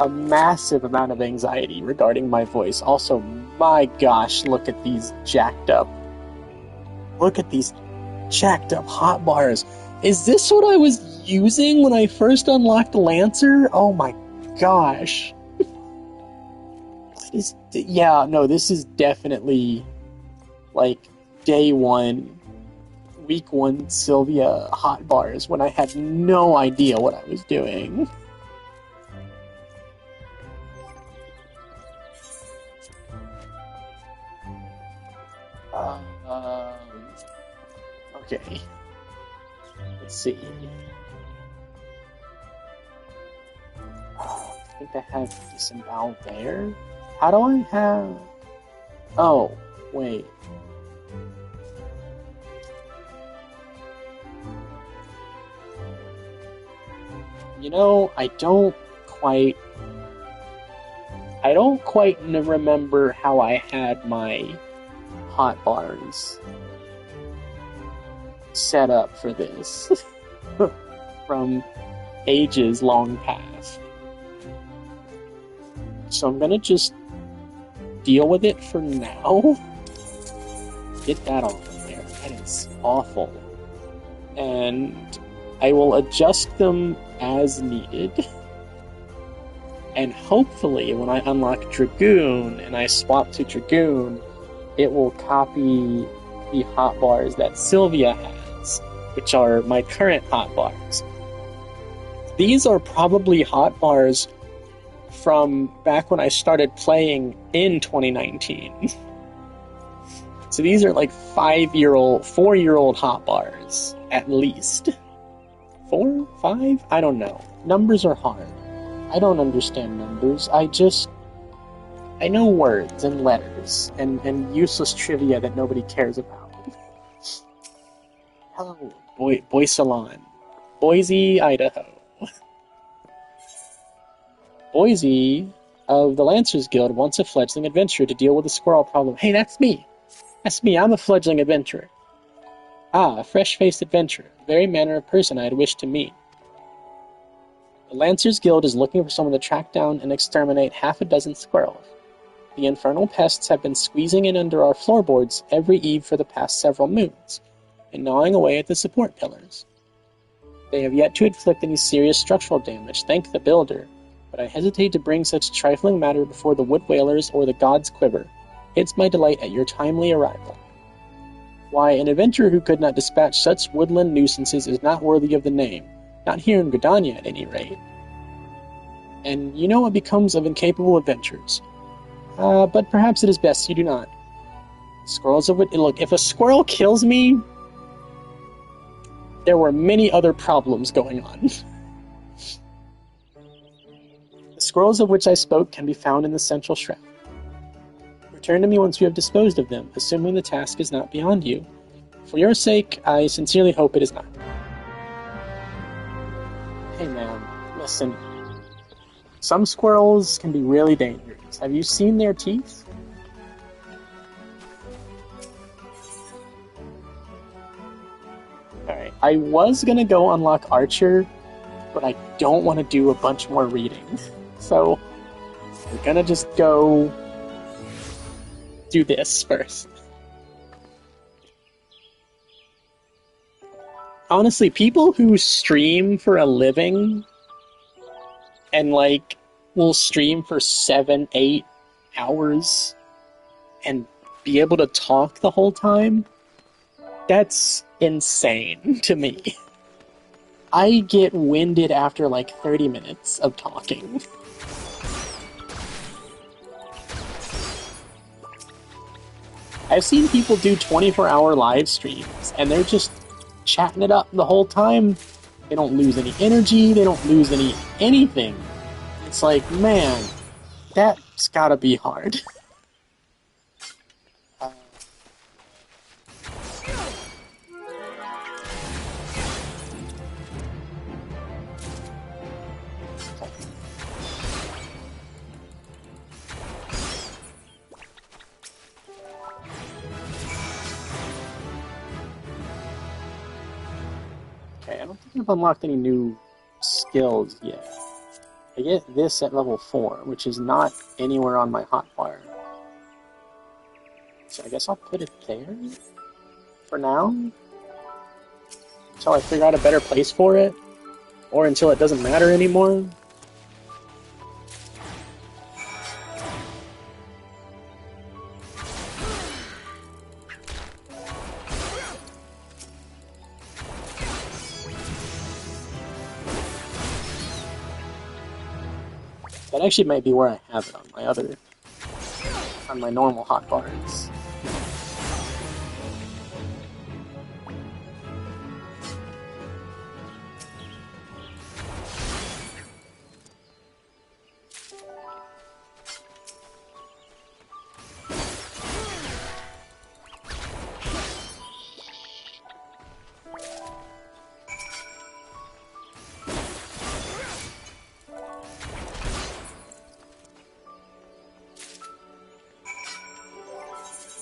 a massive amount of anxiety regarding my voice. Also, my gosh, look at these jacked up hotbars. Is this what I was using when I first unlocked Lancer? Oh my gosh. Yeah, no, this is definitely like day one, week one Sylvia hotbars when I had no idea what I was doing. Okay. Let's see. I think I have disembowel there. How do I have... Oh, wait. You know, I don't quite remember how I had my hotbars set up for this from ages long past. So I'm gonna just deal with it for now. Get that off of there. That is awful. And I will adjust them as needed. And hopefully when I unlock Dragoon and I swap to Dragoon, it will copy the hotbars that Sylvia has, which are my current hotbars. These are probably hotbars from back when I started playing in 2019. So these are like 4-year-old hotbars, at least. 4? 5? I don't know. Numbers are hard. I don't understand numbers. I know words and letters and useless trivia that nobody cares about. Hello, Boy Salon. Boise, Idaho. Boise of the Lancers Guild wants a fledgling adventurer to deal with the squirrel problem. Hey, that's me. That's me. I'm a fledgling adventurer. Ah, a fresh-faced adventurer. The very manner of person I had wished to meet. The Lancers Guild is looking for someone to track down and exterminate 6 squirrels. The infernal pests have been squeezing in under our floorboards every eve for the past several moons, and gnawing away at the support pillars. They have yet to inflict any serious structural damage, thank the builder, but I hesitate to bring such trifling matter before the wood whalers or the gods' quiver. It's my delight at your timely arrival. Why, an adventurer who could not dispatch such woodland nuisances is not worthy of the name, not here in Gridania at any rate. And you know what becomes of incapable adventurers. But perhaps it is best you do not. Squirrels of it. Look, if a squirrel kills me, there were many other problems going on. The squirrels of which I spoke can be found in the central shroud. Return to me once you have disposed of them, assuming the task is not beyond you. For your sake, I sincerely hope it is not. Hey man, listen. Some squirrels can be really dangerous. Have you seen their teeth? Alright, I was gonna go unlock Archer, but I don't want to do a bunch more reading. So, we're gonna just go do this first. Honestly, people who stream for a living and like will stream for 7-8 hours and be able to talk the whole time, that's insane to me. I get winded after like 30 minutes of talking. I've seen people do 24-hour live streams and they're just chatting it up the whole time. They don't lose any energy, they don't lose anything. It's like, man, that's gotta be hard. Okay, I don't think I've unlocked any new skills yet. I get this at level 4, which is not anywhere on my hotbar. So I guess I'll put it there for now. Until I figure out a better place for it. Or until it doesn't matter anymore. That actually might be where I have it on my normal hotbars.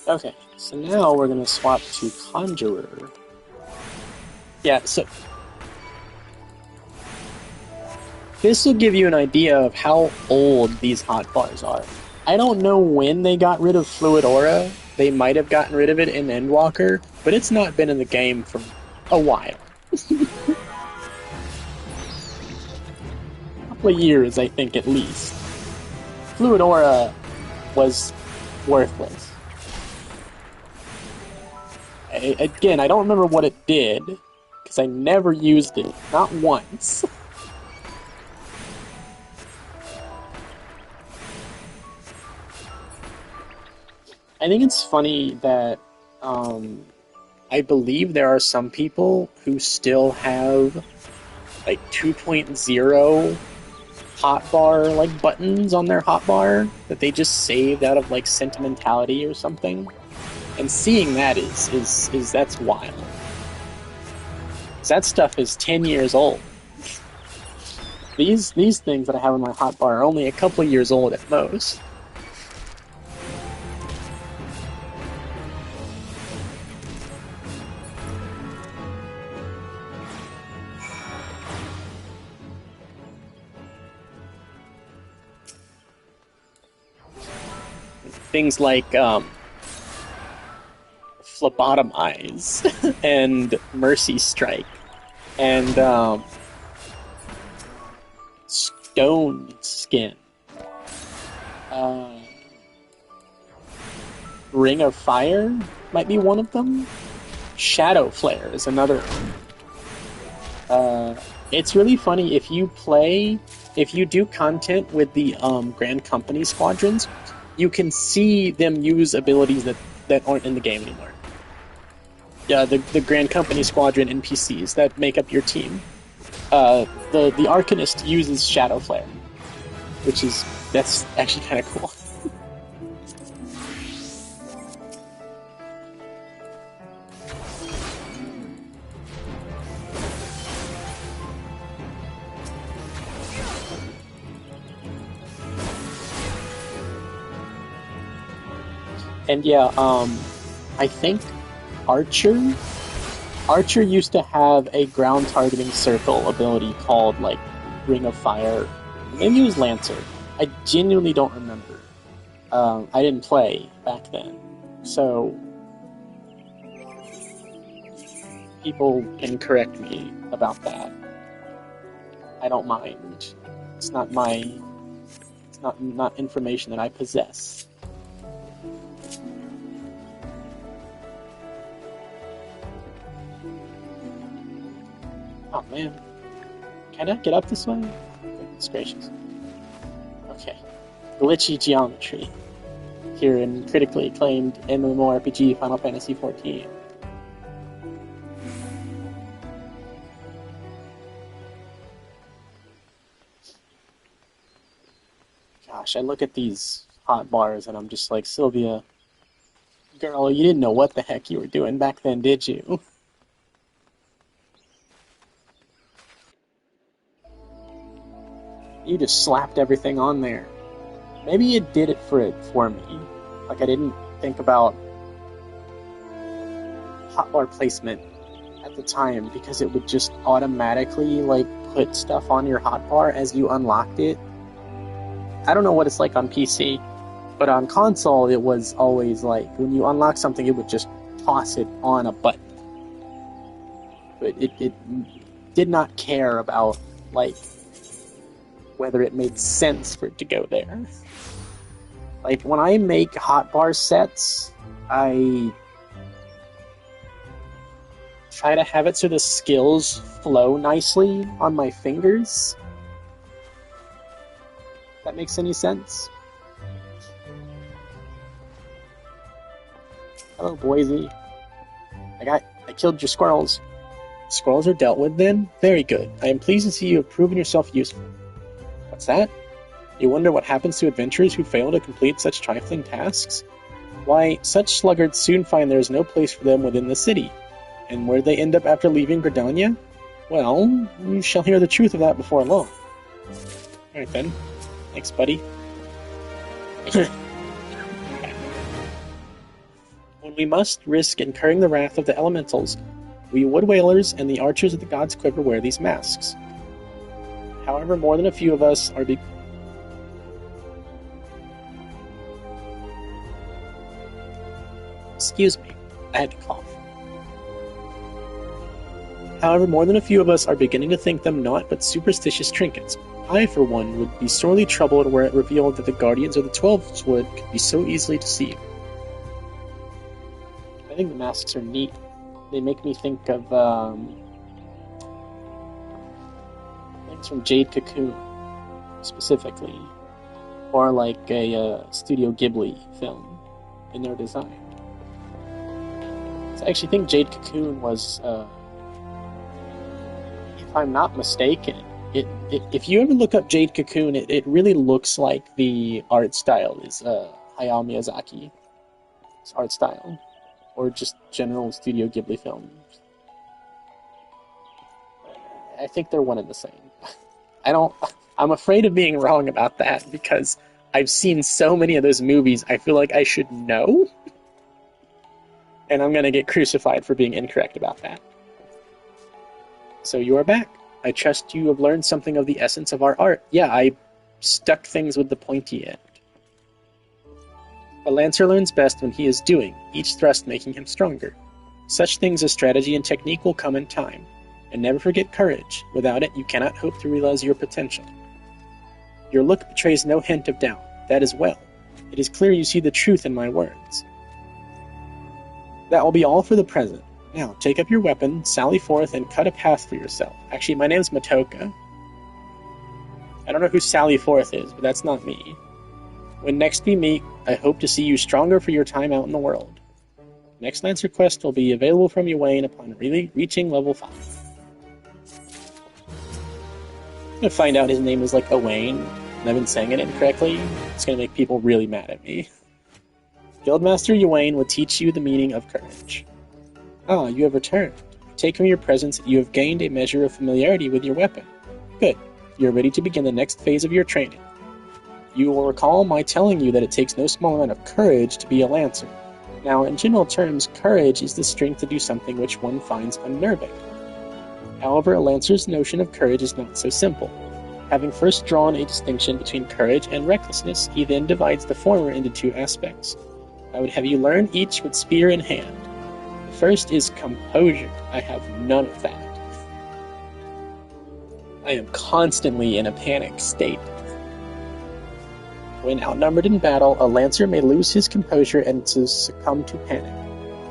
Okay, so now we're going to swap to Conjurer. Yeah, so this will give you an idea of how old these hotbars are. I don't know when they got rid of Fluid Aura. They might have gotten rid of it in Endwalker, but it's not been in the game for a while. A couple of years, I think, at least. Fluid Aura was worthless. Again, I don't remember what it did, because I never used it, not once. I think it's funny that I believe there are some people who still have like 2.0 hotbar like buttons on their hotbar that they just saved out of like sentimentality or something. And seeing that is that's wild. 'Cause that stuff is 10 years old. These things that I have in my hotbar are only a couple of years old at most. Things like Phlebotomize and Mercy Strike and Stone Skin. Ring of Fire might be one of them. Shadow Flare is another one. It's really funny if you do content with the Grand Company squadrons, you can see them use abilities that aren't in the game anymore. Yeah, the Grand Company Squadron NPCs that make up your team. The Arcanist uses Shadow Flare, that's actually kind of cool. And yeah, I think Archer used to have a ground targeting circle ability called, like, Ring of Fire. Maybe it was Lancer. I genuinely don't remember. I didn't play back then. So, people can correct me about that. I don't mind. It's not not information that I possess. Oh man, can I get up this way? Goodness gracious. Okay, glitchy geometry here in critically acclaimed MMORPG Final Fantasy XIV. Gosh, I look at these hot bars and I'm just like, Sylvia, girl, you didn't know what the heck you were doing back then, did you? You just slapped everything on there. Maybe you did it for me. Like, I didn't think about hotbar placement at the time because it would just automatically, like, put stuff on your hotbar as you unlocked it I don't know what it's like on PC, but on console it was always like, when you unlock something, it would just toss it on a button. But it did not care about, like, whether it made sense for it to go there. Like, when I make hotbar sets, I try to have it so the skills flow nicely on my fingers. If that makes any sense? Hello, Boise. I killed your squirrels. Squirrels are dealt with then? Very good. I am pleased to see you have proven yourself useful. What's that? You wonder what happens to adventurers who fail to complete such trifling tasks? Why, such sluggards soon find there is no place for them within the city. And where they end up after leaving Gridania? Well, you shall hear the truth of that before long. Alright then. Thanks, buddy. When we must risk incurring the wrath of the elementals, we wood whalers and the archers of the gods' quiver wear these masks. However, more than a few of us are Excuse me, I had to cough. However, more than a few of us are beginning to think them naught but superstitious trinkets. I, for one, would be sorely troubled were it revealed that the guardians of the 12's wood could be so easily deceived. I think the masks are neat. They make me think of things from Jade Cocoon, specifically, or like a Studio Ghibli film in their design. So I actually think Jade Cocoon was, if I'm not mistaken, if you ever look up Jade Cocoon, it really looks like the art style is Hayao Miyazaki's art style, or just general Studio Ghibli films. I think they're one and the same. I'm afraid of being wrong about that, because I've seen so many of those movies, I feel like I should know. And I'm gonna get crucified for being incorrect about that. So you are back. I trust you have learned something of the essence of our art. Yeah, I stuck things with the pointy end. A lancer learns best when he is doing, each thrust making him stronger. Such things as strategy and technique will come in time. And never forget courage. Without it, you cannot hope to realize your potential. Your look betrays no hint of doubt. That is well. It is clear you see the truth in my words. That will be all for the present. Now, take up your weapon, sally forth, and cut a path for yourself. Actually, my name's Matoka. I don't know who Sally Forth is, but that's not me. When next we meet, I hope to see you stronger for your time out in the world. Next Lancer quest will be available from Uwain upon reaching level 5. I'm gonna find out his name is like Owain, and I've been saying it incorrectly. It's gonna make people really mad at me. Guildmaster Uwain will teach you the meaning of courage. Ah, you have returned. Take from your presence, you have gained a measure of familiarity with your weapon. Good. You are ready to begin the next phase of your training. You will recall my telling you that it takes no small amount of courage to be a lancer. Now, in general terms, courage is the strength to do something which one finds unnerving. However, a lancer's notion of courage is not so simple. Having first drawn a distinction between courage and recklessness, he then divides the former into 2 aspects. I would have you learn each with spear in hand. The first is composure. I have none of that. I am constantly in a panic state. When outnumbered in battle, a lancer may lose his composure and to succumb to panic.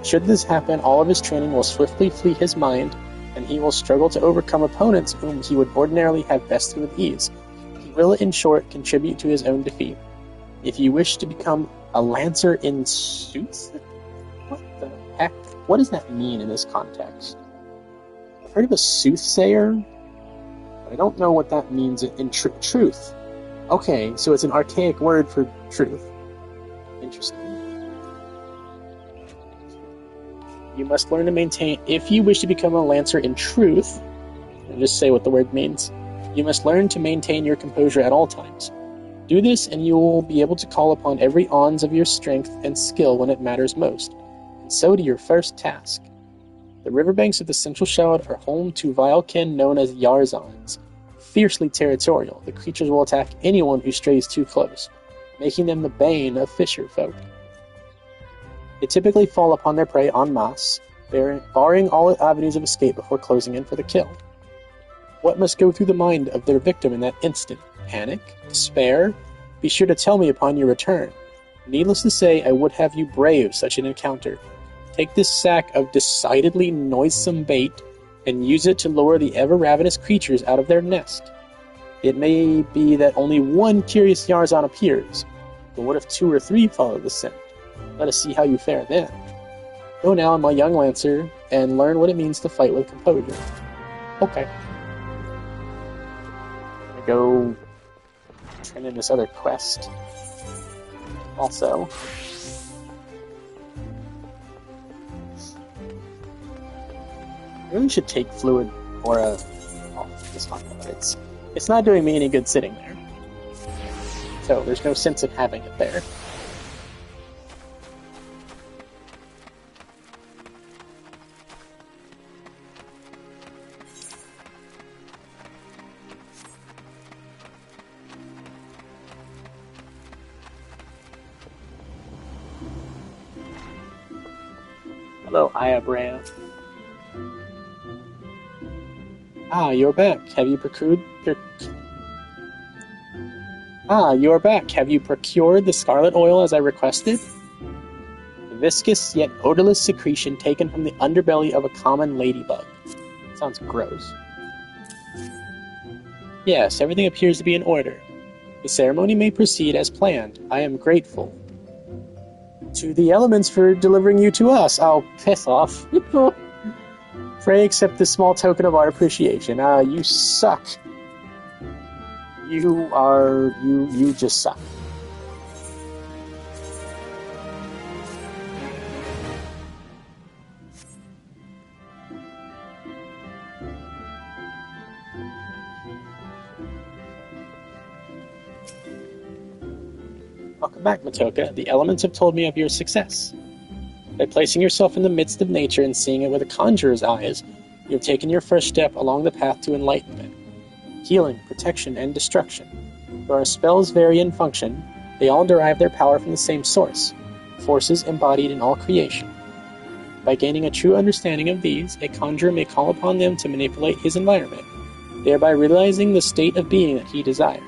Should this happen, all of his training will swiftly flee his mind, and he will struggle to overcome opponents whom he would ordinarily have bested with ease. He will, in short, contribute to his own defeat. If you wish to become a lancer in sooth? What the heck? What does that mean in this context? I've heard of a soothsayer, but I don't know what that means in truth. Okay, so it's an archaic word for truth. Interesting. You must learn to maintain... If you wish to become a lancer in truth, I'll just say what the word means, you must learn to maintain your composure at all times. Do this, and you will be able to call upon every ounce of your strength and skill when it matters most. And so to your first task. The riverbanks of the Central Shroud are home to vile kin known as Yarzons, fiercely territorial. The creatures will attack anyone who strays too close, making them the bane of fisher folk. They typically fall upon their prey en masse, barring all avenues of escape before closing in for the kill. What must go through the mind of their victim in that instant? Panic? Despair? Be sure to tell me upon your return. Needless to say, I would have you brave such an encounter. Take this sack of decidedly noisome bait and use it to lure the ever-ravenous creatures out of their nest. It may be that only one curious Yarzan appears, but what if 2 or 3 follow the scent? Let us see how you fare then. Go now, my young lancer, and learn what it means to fight with composure. Okay. I'm gonna go turn in this other quest. Also, I really should take fluid or a. Oh, this one, it's not doing me any good sitting there. So there's no sense in having it there. Hello, Ayabrea. Ah, you're back. Have you procured the scarlet oil as I requested? A viscous yet odorless secretion taken from the underbelly of a common ladybug. Sounds gross. Yes, everything appears to be in order. The ceremony may proceed as planned. I am grateful to the elements for delivering you to us. Oh, piss off. Pray accept this small token of our appreciation. You suck. You just suck. Welcome back, Matoka. The elements have told me of your success. By placing yourself in the midst of nature and seeing it with a conjurer's eyes, you have taken your first step along the path to enlightenment. Healing, protection, and destruction. Though our spells vary in function, they all derive their power from the same source, forces embodied in all creation. By gaining a true understanding of these, a conjurer may call upon them to manipulate his environment, thereby realizing the state of being that he desires.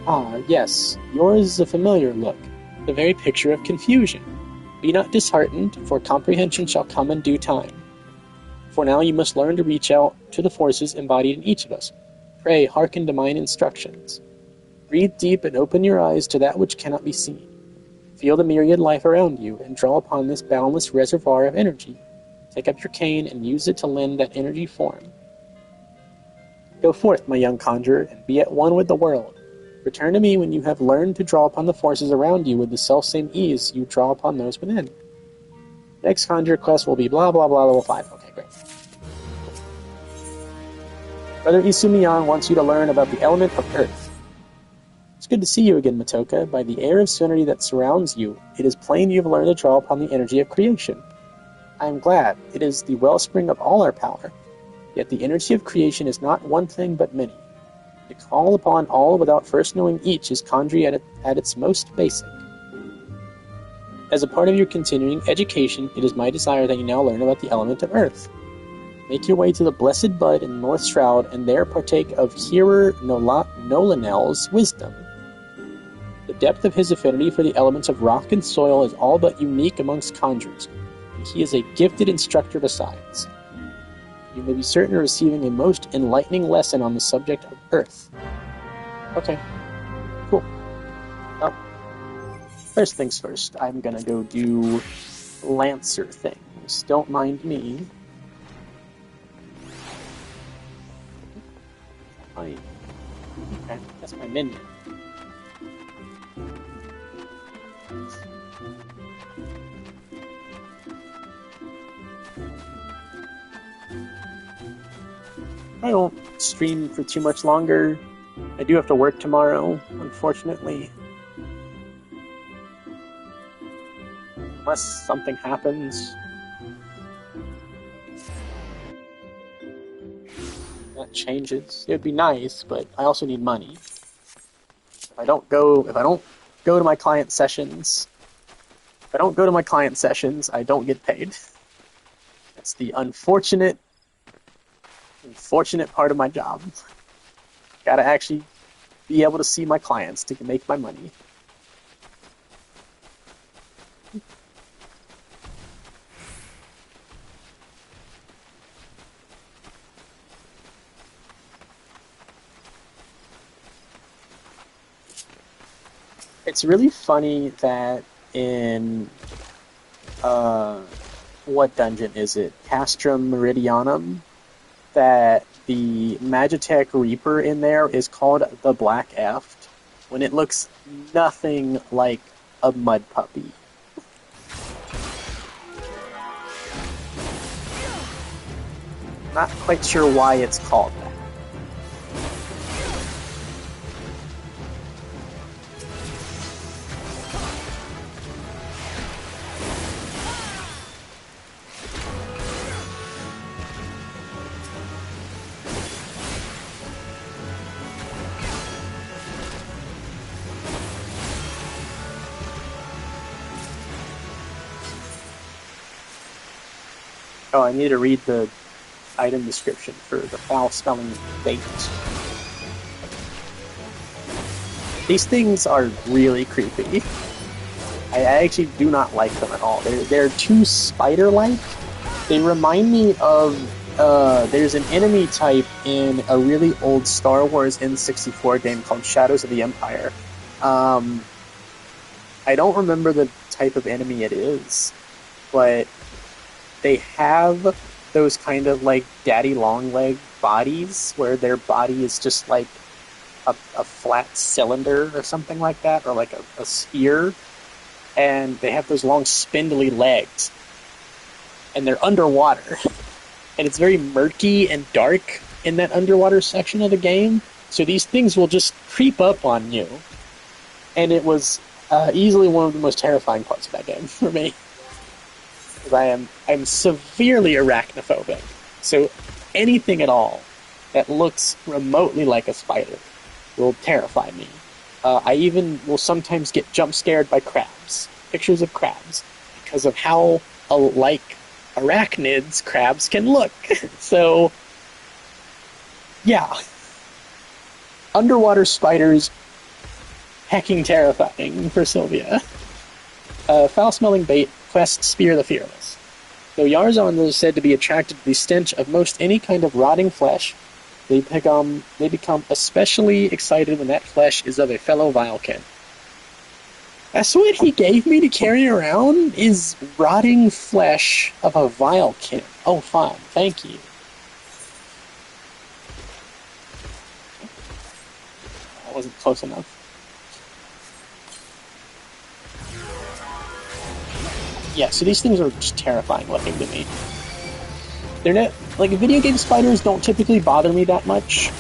Ah, yes, yours is a familiar look, the very picture of confusion. Be not disheartened, for comprehension shall come in due time. For now you must learn to reach out to the forces embodied in each of us. Pray, hearken to mine instructions. Breathe deep and open your eyes to that which cannot be seen. Feel the myriad life around you, and draw upon this boundless reservoir of energy. Take up your cane and use it to lend that energy form. Go forth, my young conjurer, and be at one with the world. Return to me when you have learned to draw upon the forces around you with the selfsame ease you draw upon those within. Next conjure quest will be blah blah blah level 5. Okay, great. Brother Isumiyan wants you to learn about the element of earth. It's good to see you again, Matoka. By the air of serenity that surrounds you, it is plain you have learned to draw upon the energy of creation. I am glad. It is the wellspring of all our power. Yet the energy of creation is not one thing but many. To call upon all without first knowing each is conjuring at its most basic. As a part of your continuing education, it is my desire that you now learn about the element of earth. Make your way to the Blessed Bud in the North Shroud, and there partake of Hearer Nolanel's wisdom. The depth of his affinity for the elements of rock and soil is all but unique amongst conjurers, and he is a gifted instructor besides. You may be certain of receiving a most enlightening lesson on the subject of Earth. Okay. Cool. Well, first things first, I'm gonna go do Lancer things. Don't mind me. Okay, that's my minion. I won't stream for too much longer. I do have to work tomorrow, unfortunately. Unless something happens. That changes. It would be nice, but I also need money. If I don't go to my client sessions, I don't get paid. That's the unfortunate part of my job. Gotta actually be able to see my clients to make my money. It's really funny that in what dungeon is it? Castrum Meridianum, that the Magitech Reaper in there is called the Black Eft, when it looks nothing like a mud puppy. Not quite sure why it's called that. Oh, I need to read the item description for the foul-smelling bait. These things are really creepy. I actually do not like them at all. They're too spider-like. They remind me of there's an enemy type in a really old Star Wars N64 game called Shadows of the Empire. I don't remember the type of enemy it is, but they have those kind of like daddy long leg bodies where their body is just like a flat cylinder or something like that, or like a sphere, and they have those long spindly legs, and they're underwater, and it's very murky and dark in that underwater section of the game, so these things will just creep up on you, and it was easily one of the most terrifying parts of that game for me. Because I'm severely arachnophobic. So anything at all that looks remotely like a spider will terrify me. I even will sometimes get jump scared by crabs. Pictures of crabs. Because of how like arachnids crabs can look. So, yeah. Underwater spiders, hecking terrifying for Sylvia. Foul-smelling bait. Quest Spear the Fearless. Though Yarzon is said to be attracted to the stench of most any kind of rotting flesh, they become especially excited when that flesh is of a fellow Vilekin. That's what he gave me to carry around, is rotting flesh of a Vilekin. Oh, fine. Thank you. That wasn't close enough. Yeah, so these things are just terrifying looking to me. They're not, like, video game spiders don't typically bother me that much.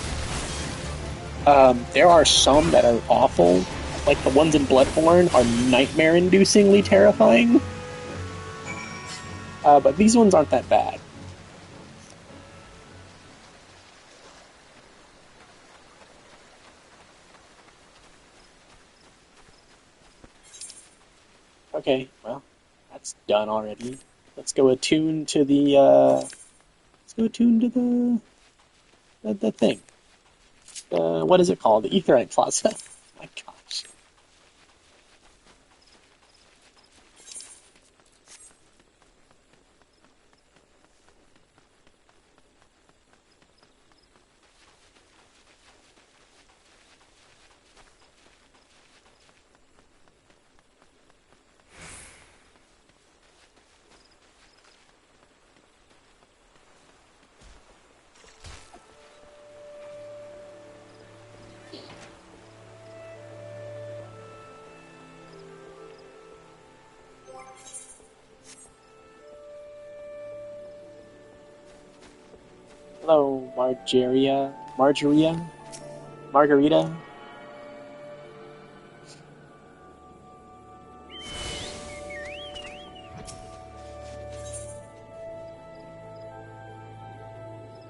There are some that are awful, like the ones in Bloodborne are nightmare-inducingly terrifying. But these ones aren't that bad. Okay, well, that's done already. Let's go attune to the, the thing. What is it called? The Aetheryte Plaza. My gosh. Hello, Margarita?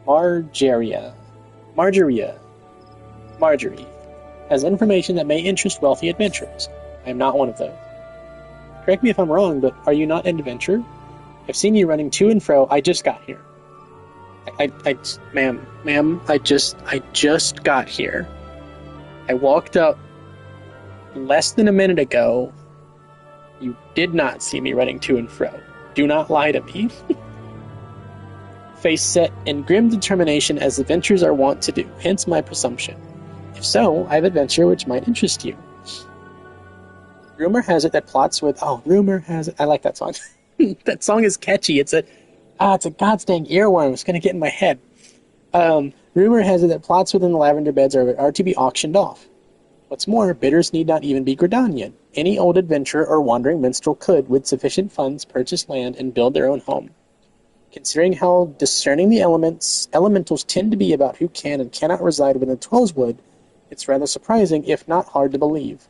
Margaria. Marjorie has information that may interest wealthy adventurers. I am not one of those. Correct me if I'm wrong, but are you not an adventurer? I've seen you running to and fro. I just got here. Ma'am, I just got here. I walked up less than a minute ago. You did not see me running to and fro. Do not lie to me. Face set in grim determination as adventures are wont to do, hence my presumption. If so, I have adventure which might interest you. Rumor has it that plots with... Oh, rumor has it... I like that song. That song is catchy. It's a god's dang earworm. It's going to get in my head. Rumor has it that plots within the lavender beds are to be auctioned off. What's more, bidders need not even be Gridanian. Any old adventurer or wandering minstrel could, with sufficient funds, purchase land and build their own home. Considering how discerning the elementals tend to be about who can and cannot reside within Twellswood, it's rather surprising, if not hard to believe.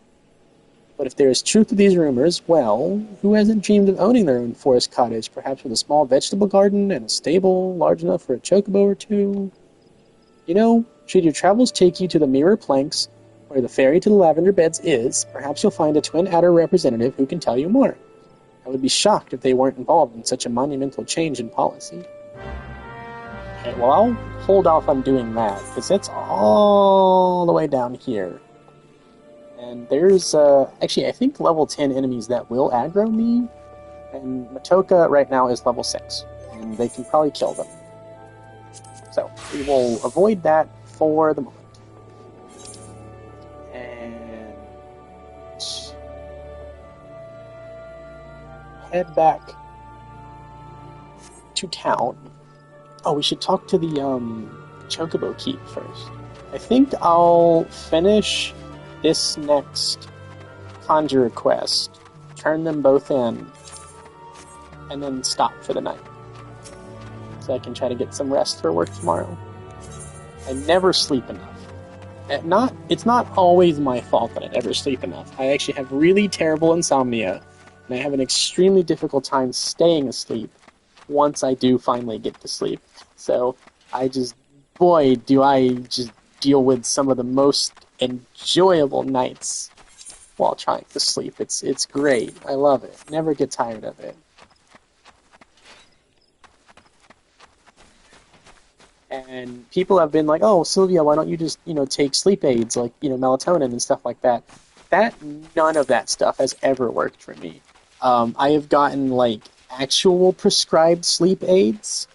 But if there is truth to these rumors, well, who hasn't dreamed of owning their own forest cottage, perhaps with a small vegetable garden and a stable large enough for a chocobo or two? You know, should your travels take you to the Mirror Planks, where the ferry to the lavender beds is, perhaps you'll find a Twin Adder representative who can tell you more. I would be shocked if they weren't involved in such a monumental change in policy. Okay, well, I'll hold off on doing that, because it's all the way down here. And there's, actually, I think level 10 enemies that will aggro me, and Matoka right now is level 6, and they can probably kill them. So, we will avoid that for the moment. And head back to town. Oh, we should talk to the Chocobo Keep first. I think I'll finish this next conjure quest, turn them both in, and then stop for the night. So I can try to get some rest for work tomorrow. I never sleep enough. It's not always my fault that I never sleep enough. I actually have really terrible insomnia, and I have an extremely difficult time staying asleep once I do finally get to sleep. So boy, do I just deal with some of the most enjoyable nights while trying to sleep. It's great. I love it. Never get tired of it. And people have been like, oh, Sylvia, why don't you just, take sleep aids like, melatonin and stuff like that. None of that stuff has ever worked for me. I have gotten, like, actual prescribed sleep aids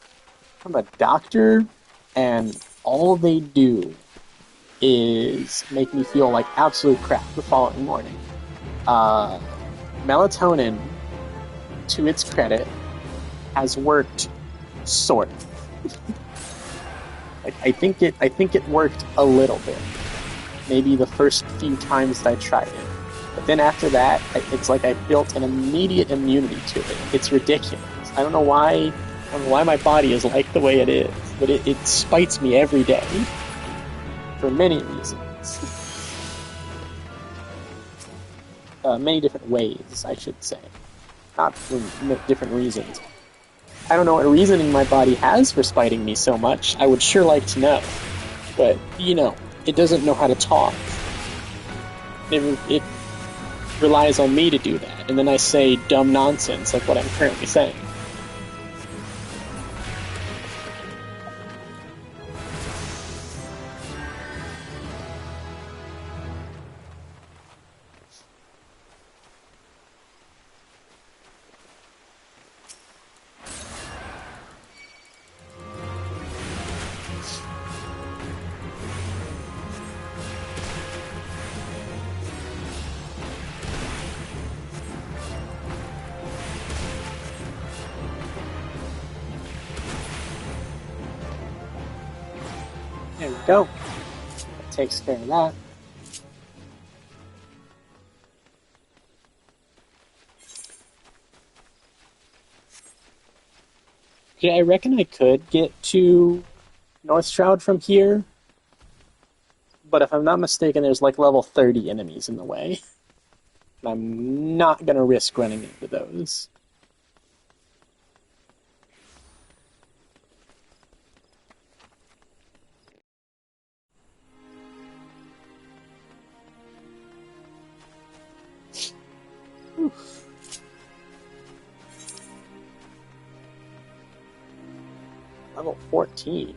from a doctor, and all they do is make me feel like absolute crap the following morning. Melatonin, to its credit, has worked sort of. I think it worked a little bit. Maybe the first few times that I tried it. But then after that, it's like I built an immediate immunity to it. It's ridiculous. I don't know why my body is like the way it is, but it spites me every day. For many reasons. Many different ways, I should say. Not for different reasons. I don't know what reasoning my body has for spiting me so much. I would sure like to know. But, it doesn't know how to talk. It relies on me to do that. And then I say dumb nonsense like what I'm currently saying. There we go. That takes care of that. Yeah, I reckon I could get to North Shroud from here, but if I'm not mistaken, there's like level 30 enemies in the way. And I'm not gonna risk running into those. Level 14.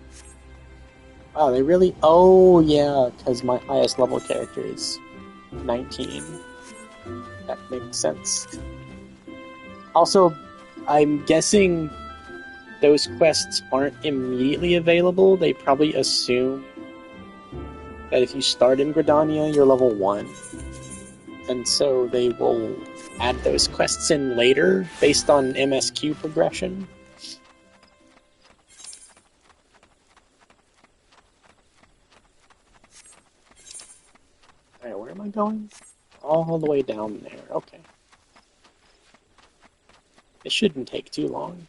Wow, they really... Oh, yeah, because my highest level character is 19. That makes sense. Also, I'm guessing those quests aren't immediately available. They probably assume that if you start in Gridania, you're level 1. And so they will add those quests in later based on MSQ progression. Alright, where am I going? All the way down there. Okay. It shouldn't take too long.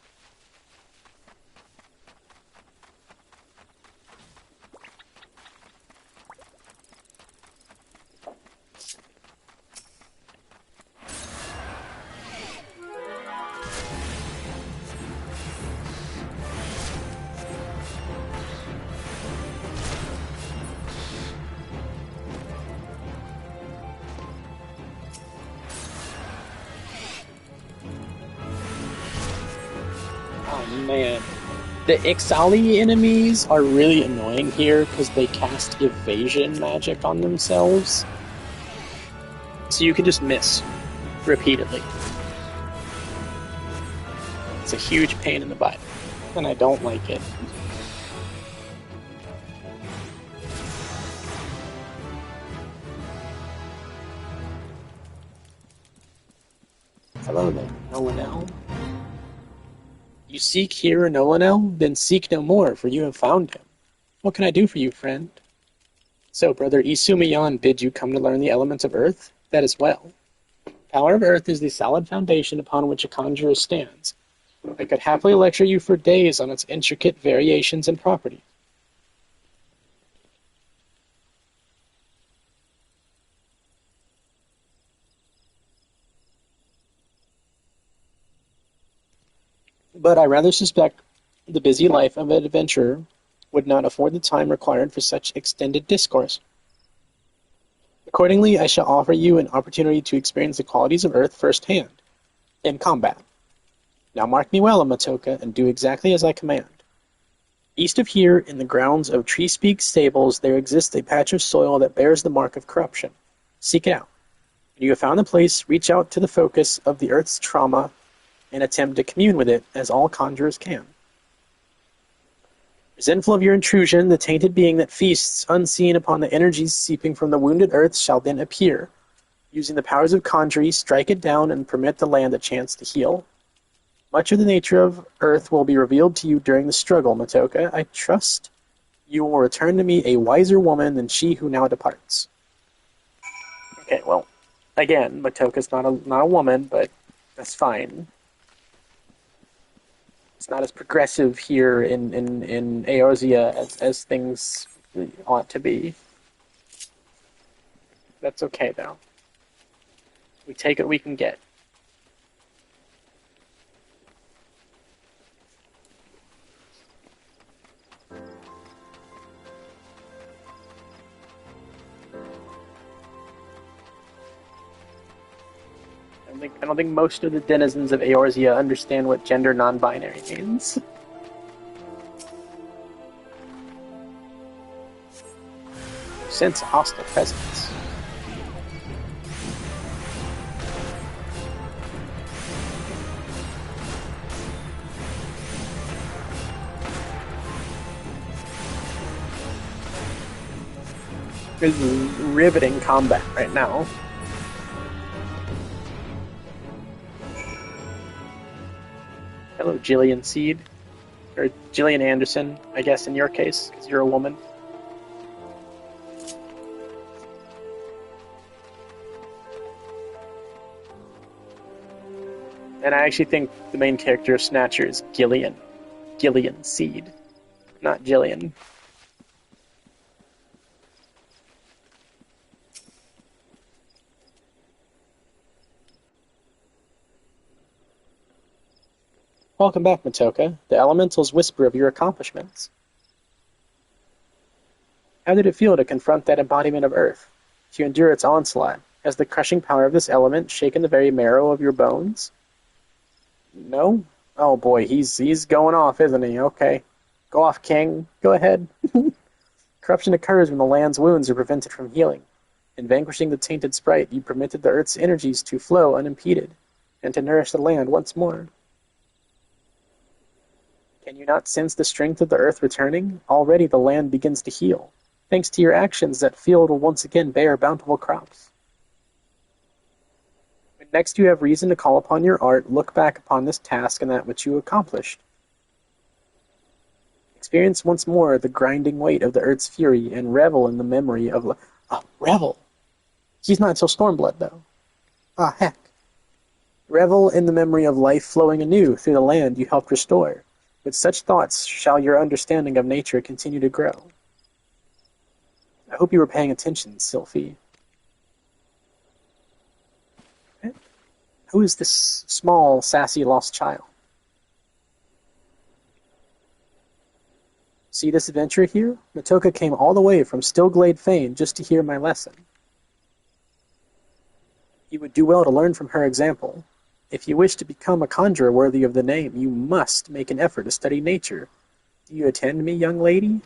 Oh man. The XIV enemies are really annoying here because they cast evasion magic on themselves. So you can just miss repeatedly. It's a huge pain in the butt, and I don't like it. Hello there, Nolanel. You seek here, Nolanel? Then seek no more, for you have found him. What can I do for you, friend? So, brother Isumiyan bid you come to learn the elements of earth? That is well. Power of earth is the solid foundation upon which a conjurer stands. I could happily lecture you for days on its intricate variations and properties. But I rather suspect the busy life of an adventurer would not afford the time required for such extended discourse. Accordingly, I shall offer you an opportunity to experience the qualities of earth firsthand, in combat. Now mark me well, Matoka, and do exactly as I command. East of here, in the grounds of Treespeak Stables, there exists a patch of soil that bears the mark of corruption. Seek it out. When you have found the place, reach out to the focus of the earth's trauma and attempt to commune with it, as all conjurers can. Resentful of your intrusion, the tainted being that feasts unseen upon the energies seeping from the wounded earth shall then appear. Using the powers of conjury, strike it down and permit the land a chance to heal. Much of the nature of earth will be revealed to you during the struggle, Matoka. I trust you will return to me a wiser woman than she who now departs. Okay, well, again, Matoka's not a woman, but that's fine. It's not as progressive here in Eorzea as things ought to be. That's okay, though. We take what we can get. I don't think most of the denizens of Eorzea understand what gender non-binary means. Sense hostile presence. This is riveting combat right now. Hello, Jillian Seed. Or Jillian Anderson, I guess, in your case, because you're a woman. And I actually think the main character of Snatcher is Gillian. Gillian Seed, not Jillian. Welcome back, Matoka. The elementals whisper of your accomplishments. How did it feel to confront that embodiment of Earth? To endure its onslaught? Has the crushing power of this element shaken the very marrow of your bones? No? Oh boy, he's going off, isn't he? Okay. Go off, King. Go ahead. Corruption occurs when the land's wounds are prevented from healing. In vanquishing the tainted sprite, you permitted the earth's energies to flow unimpeded, and to nourish the land once more. Can you not sense the strength of the earth returning? Already the land begins to heal. Thanks to your actions, that field will once again bear bountiful crops. When next you have reason to call upon your art, look back upon this task and that which you accomplished. Experience once more the grinding weight of the earth's fury, and revel in the memory of... revel! He's not until Stormblood, though. Ah, heck. Revel in the memory of life flowing anew through the land you helped restore. With such thoughts shall your understanding of nature continue to grow. I hope you were paying attention, Sylphie. Who is this small, sassy, lost child? See this adventurer here? Matoka came all the way from Stillglade Fane just to hear my lesson. You would do well to learn from her example. If you wish to become a conjurer worthy of the name, you must make an effort to study nature. Do you attend me, young lady?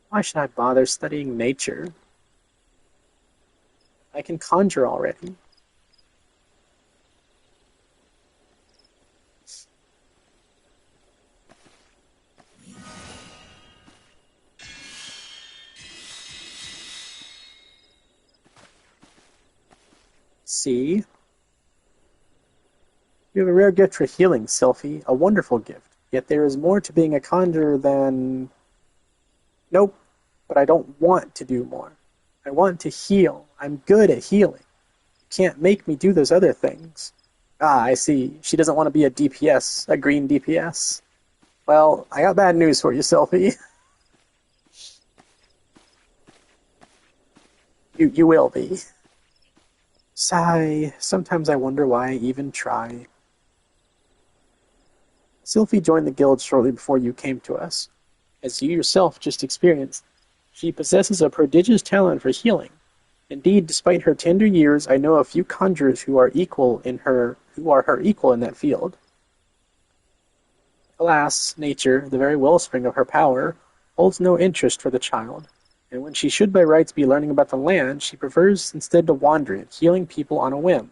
Why should I bother studying nature? I can conjure already. See? You have a rare gift for healing, Sylphie, a wonderful gift. Yet there is more to being a conjurer than... Nope, but I don't want to do more. I want to heal. I'm good at healing. You can't make me do those other things. Ah, I see. She doesn't want to be a DPS, a green DPS. Well, I got bad news for you, Sylphie. You will be. Sigh. Sometimes I wonder why I even try. Sylphie joined the guild shortly before you came to us. As you yourself just experienced, she possesses a prodigious talent for healing. Indeed, despite her tender years, I know a few conjurers who are her equal in that field. Alas, nature, the very wellspring of her power, holds no interest for the child, and when she should by rights be learning about the land, she prefers instead to wander it, healing people on a whim.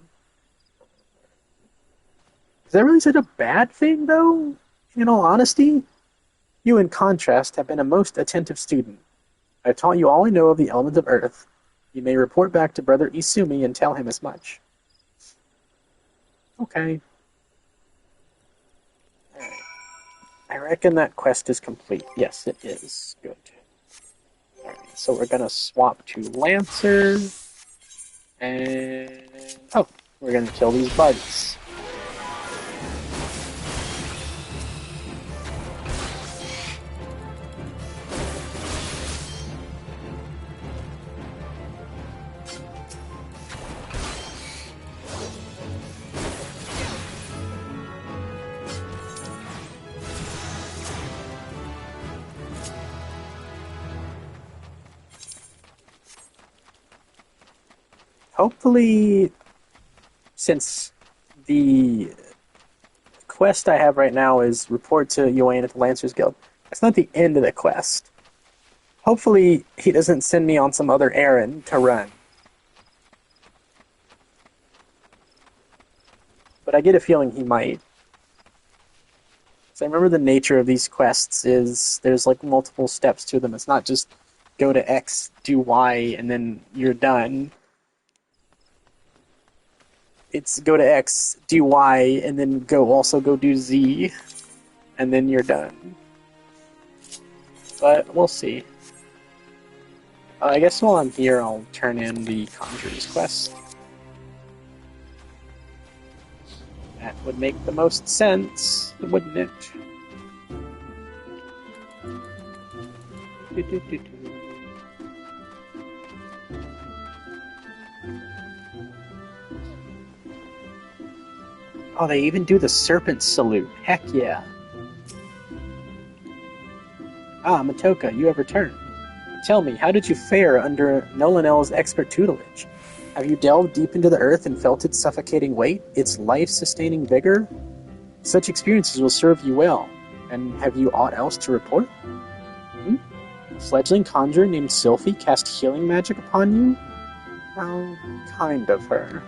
Is that really such a bad thing, though? In all honesty? You, in contrast, have been a most attentive student. I've taught you all I know of the element of earth. You may report back to Brother Isumi and tell him as much. Okay. Alright. I reckon that quest is complete. Yes, it is. Good. Alright, so we're gonna swap to Lancer. And... oh, we're gonna kill these bugs. Hopefully, since the quest I have right now is report to Yuan at the Lancers Guild, that's not the end of the quest. Hopefully, he doesn't send me on some other errand to run. But I get a feeling he might. So I remember the nature of these quests is there's like multiple steps to them. It's not just go to X, do Y, and then you're done. It's go to X, do Y, and then also go do Z, and then you're done. But we'll see. I guess while I'm here, I'll turn in the Conjurer's quest. That would make the most sense, wouldn't it? Oh, they even do the serpent salute. Heck yeah. Ah, Matoka, you have returned. Tell me, how did you fare under Nolanel's expert tutelage? Have you delved deep into the earth and felt its suffocating weight, its life-sustaining vigor? Such experiences will serve you well. And have you aught else to report? A fledgling conjurer named Sylphie cast healing magic upon you? How kind of her.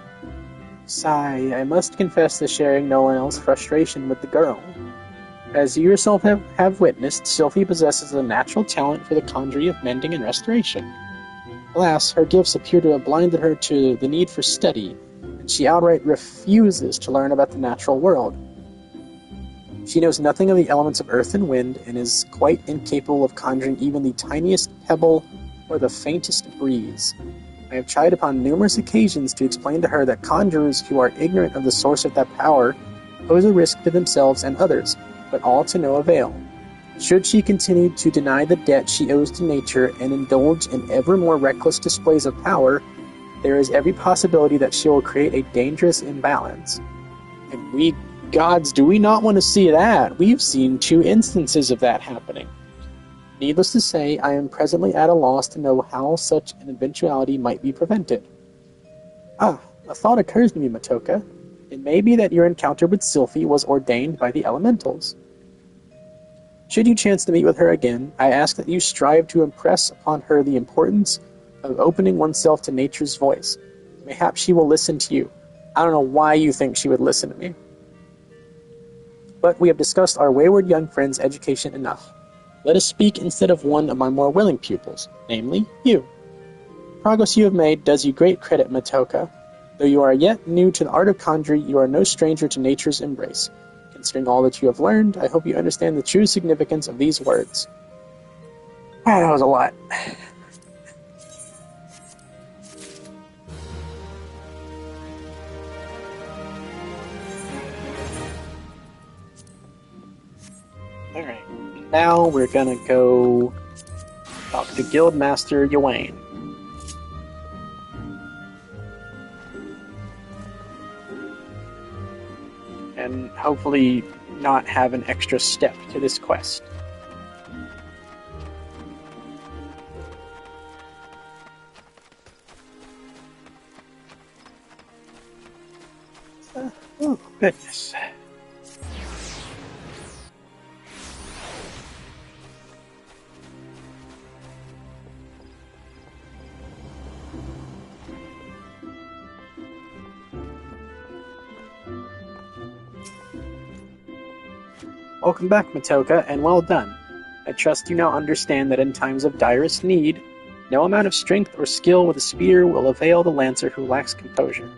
Sigh, I must confess to sharing no one else's frustration with the girl. As you yourself have witnessed, Sylphie possesses a natural talent for the conjuring of mending and restoration. Alas, her gifts appear to have blinded her to the need for study, and she outright refuses to learn about the natural world. She knows nothing of the elements of earth and wind, and is quite incapable of conjuring even the tiniest pebble or the faintest breeze. I have tried upon numerous occasions to explain to her that conjurers who are ignorant of the source of that power pose a risk to themselves and others, but all to no avail. Should she continue to deny the debt she owes to nature and indulge in ever more reckless displays of power, there is every possibility that she will create a dangerous imbalance. And we gods, do we not want to see that? We've seen 2 instances of that happening. Needless to say, I am presently at a loss to know how such an eventuality might be prevented. A thought occurs to me, Matoka. It may be that your encounter with Sylphie was ordained by the elementals. Should you chance to meet with her again, I ask that you strive to impress upon her the importance of opening oneself to nature's voice. Mayhap she will listen to you. I don't know why you think she would listen to me. But we have discussed our wayward young friend's education enough. Let us speak instead of one of my more willing pupils, namely, you. The progress you have made does you great credit, Matoka. Though you are yet new to the art of conjuring, you are no stranger to nature's embrace. Considering all that you have learned, I hope you understand the true significance of these words. That was a lot. Alright, now we're gonna go talk to Guildmaster Ywain. And hopefully not have an extra step to this quest. Oh, goodness. Welcome back, Matoka, and well done. I trust you now understand that in times of direst need, no amount of strength or skill with a spear will avail the lancer who lacks composure.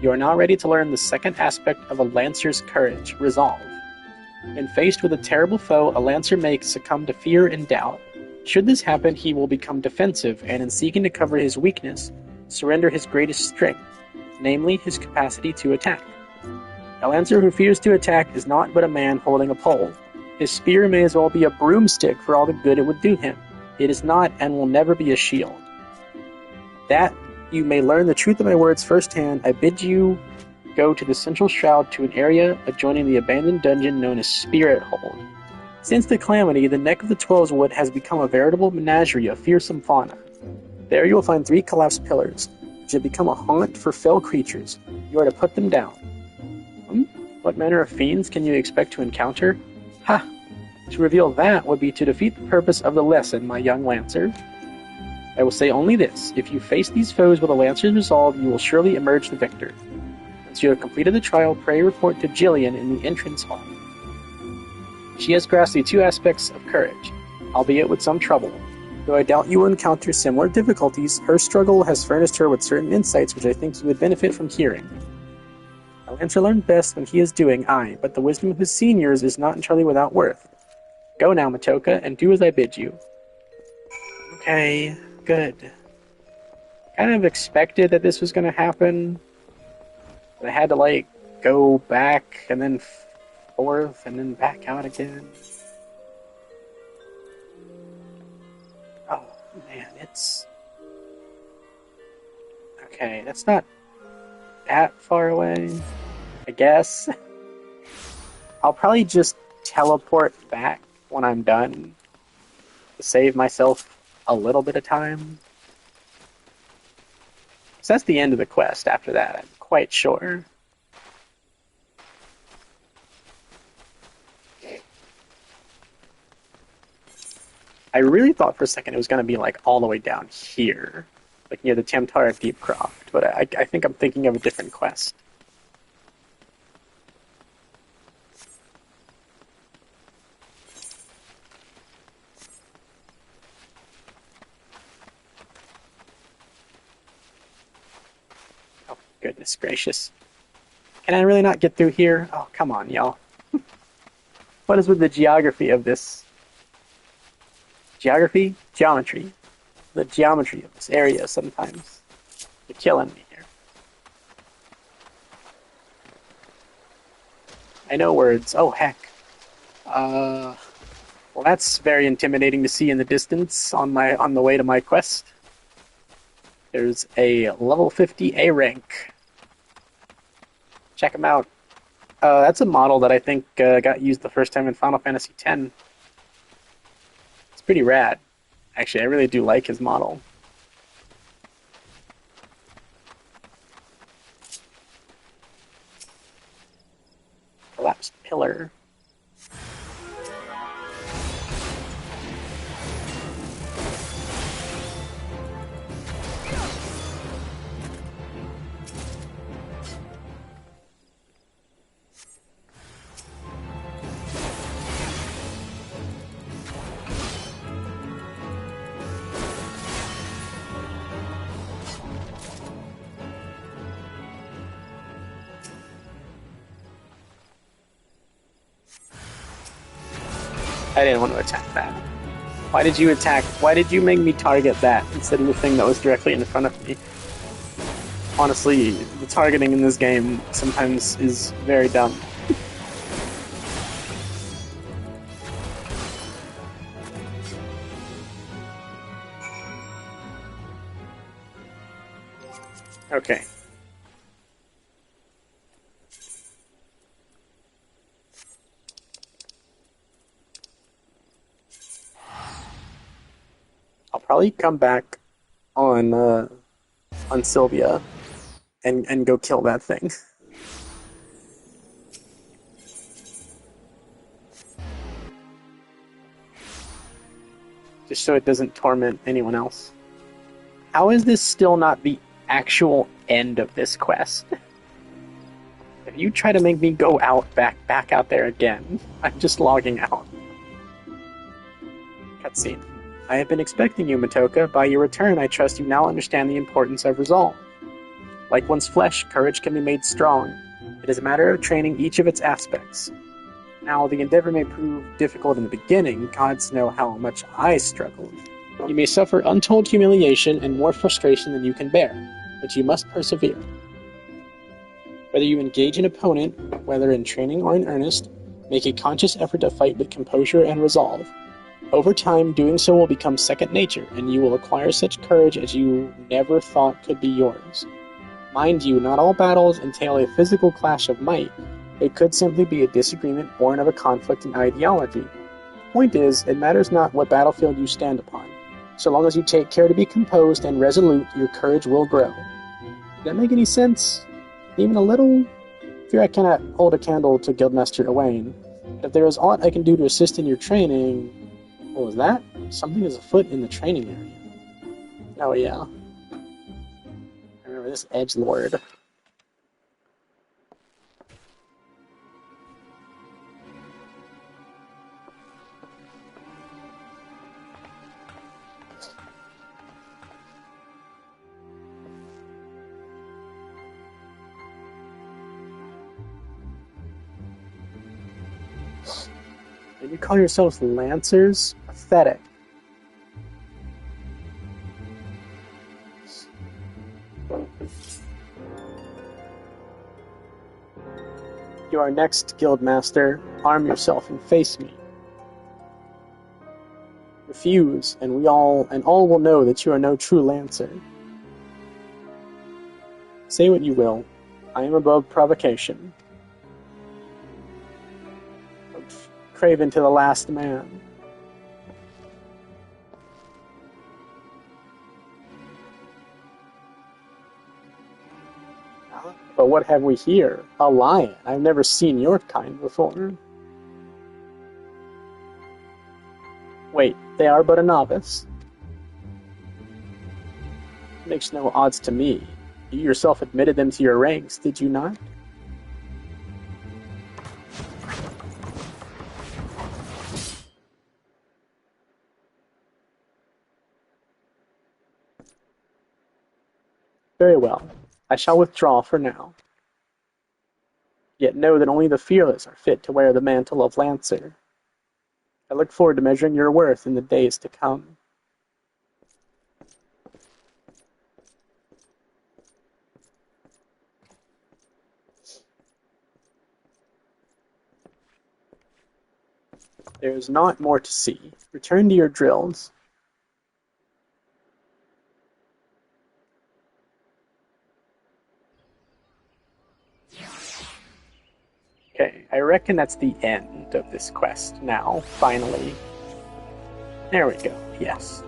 You are now ready to learn the second aspect of a lancer's courage, resolve. When faced with a terrible foe, a lancer may succumb to fear and doubt. Should this happen, he will become defensive, and in seeking to cover his weakness, surrender his greatest strength, namely his capacity to attack. A lancer who fears to attack is not but a man holding a pole. His spear may as well be a broomstick for all the good it would do him. It is not and will never be a shield. That you may learn the truth of my words firsthand, I bid you go to the central shroud to an area adjoining the abandoned dungeon known as Spirit Hold. Since the calamity, the neck of the Twelves Wood has become a veritable menagerie of fearsome fauna. There you will find 3 collapsed pillars, which have become a haunt for fell creatures. You are to put them down. What manner of fiends can you expect to encounter? Ha! To reveal that would be to defeat the purpose of the lesson, my young lancer. I will say only this: if you face these foes with a lancer's resolve, you will surely emerge the victor. Once you have completed the trial, pray report to Jillian in the entrance hall. She has grasped the 2 aspects of courage, albeit with some trouble. Though I doubt you will encounter similar difficulties, her struggle has furnished her with certain insights which I think you would benefit from hearing. A lancer learns best when he is doing, but the wisdom of his seniors is not entirely without worth. Go now, Matoka, and do as I bid you. Okay, good. Kind of expected that this was going to happen. But I had to, go back, and then forth, and then back out again. Oh, man, it's... Okay, that's not that far away, I guess. I'll probably just teleport back when I'm done to save myself a little bit of time. So that's the end of the quest after that, I'm quite sure. I really thought for a second it was going to be like all the way down here, like near the Tamtara Deepcroft, but I think I'm thinking of a different quest. Oh, goodness gracious. Can I really not get through here? Oh, come on, y'all. What is with the geography of this? Geography? Geometry. The geometry of this area sometimes. You're killing me here. I know words. Oh, heck. Well, that's very intimidating to see in the distance on the way to my quest. There's a level 50 A rank. Check him out. That's a model that I think got used the first time in Final Fantasy X. It's pretty rad. Actually, I really do like his model. Collapsed pillar. I didn't want to attack that. Why did you attack? Why did you make me target that instead of the thing that was directly in front of me? Honestly, the targeting in this game sometimes is very dumb. Okay. I'll probably come back on Sylvia and go kill that thing. Just so it doesn't torment anyone else. How is this still not the actual end of this quest? If you try to make me go back out there again, I'm just logging out. Cutscene. I have been expecting you, Matoka. By your return, I trust you now understand the importance of resolve. Like one's flesh, courage can be made strong. It is a matter of training each of its aspects. Now, the endeavor may prove difficult in the beginning. Gods know how much I struggled. You may suffer untold humiliation and more frustration than you can bear, but you must persevere. Whether you engage an opponent, whether in training or in earnest, make a conscious effort to fight with composure and resolve. Over time, doing so will become second nature, and you will acquire such courage as you never thought could be yours. Mind you, not all battles entail a physical clash of might. It could simply be a disagreement born of a conflict in ideology. Point is, it matters not what battlefield you stand upon. So long as you take care to be composed and resolute, your courage will grow. Does that make any sense? Even a little? Fear I cannot hold a candle to Guildmaster Owain. But if there is aught I can do to assist in your training... What was that? Something is afoot in the training area. Oh yeah. I remember this edgelord. And you call yourselves Lancers? Pathetic. You are next, Guildmaster. Arm yourself and face me. Refuse, and all will know that you are no true Lancer. Say what you will. I am above provocation. Craven to the last man. But what have we here? A lion. I've never seen your kind before. Wait, they are but a novice? Makes no odds to me. You yourself admitted them to your ranks, did you not? Very well. I shall withdraw for now. Yet know that only the fearless are fit to wear the mantle of Lancer. I look forward to measuring your worth in the days to come. There is naught more to see. Return to your drills. Okay, I reckon that's the end of this quest now, finally. There we go, yes.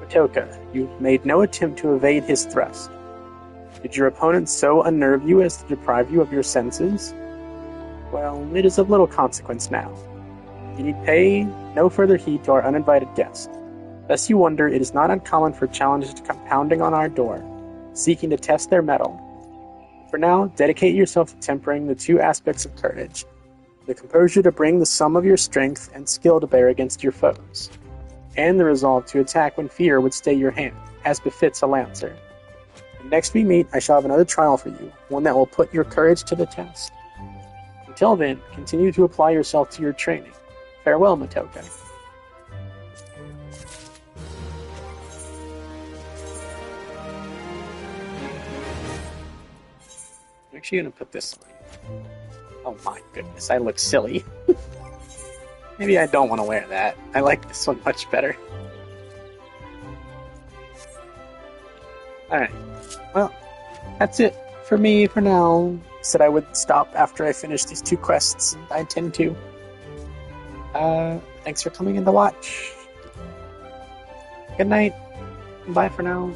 Matoka, you made no attempt to evade his thrust. Did your opponent so unnerve you as to deprive you of your senses? Well, it is of little consequence now. You need pay no further heed to our uninvited guest. Lest you wonder, it is not uncommon for challengers to come pounding on our door, seeking to test their mettle. For now, dedicate yourself to tempering the two aspects of courage, the composure to bring the sum of your strength and skill to bear against your foes, and the resolve to attack when fear would stay your hand, as befits a lancer. When next we meet, I shall have another trial for you, one that will put your courage to the test. Until then, continue to apply yourself to your training. Farewell, Matoka. I'm actually going to put this on. Oh my goodness, I look silly. Maybe I don't want to wear that. I like this one much better. Alright, well, that's it for me for now. Said I would stop after I finish these two quests, and I intend to. Thanks for coming in to watch. Good night. Bye for now.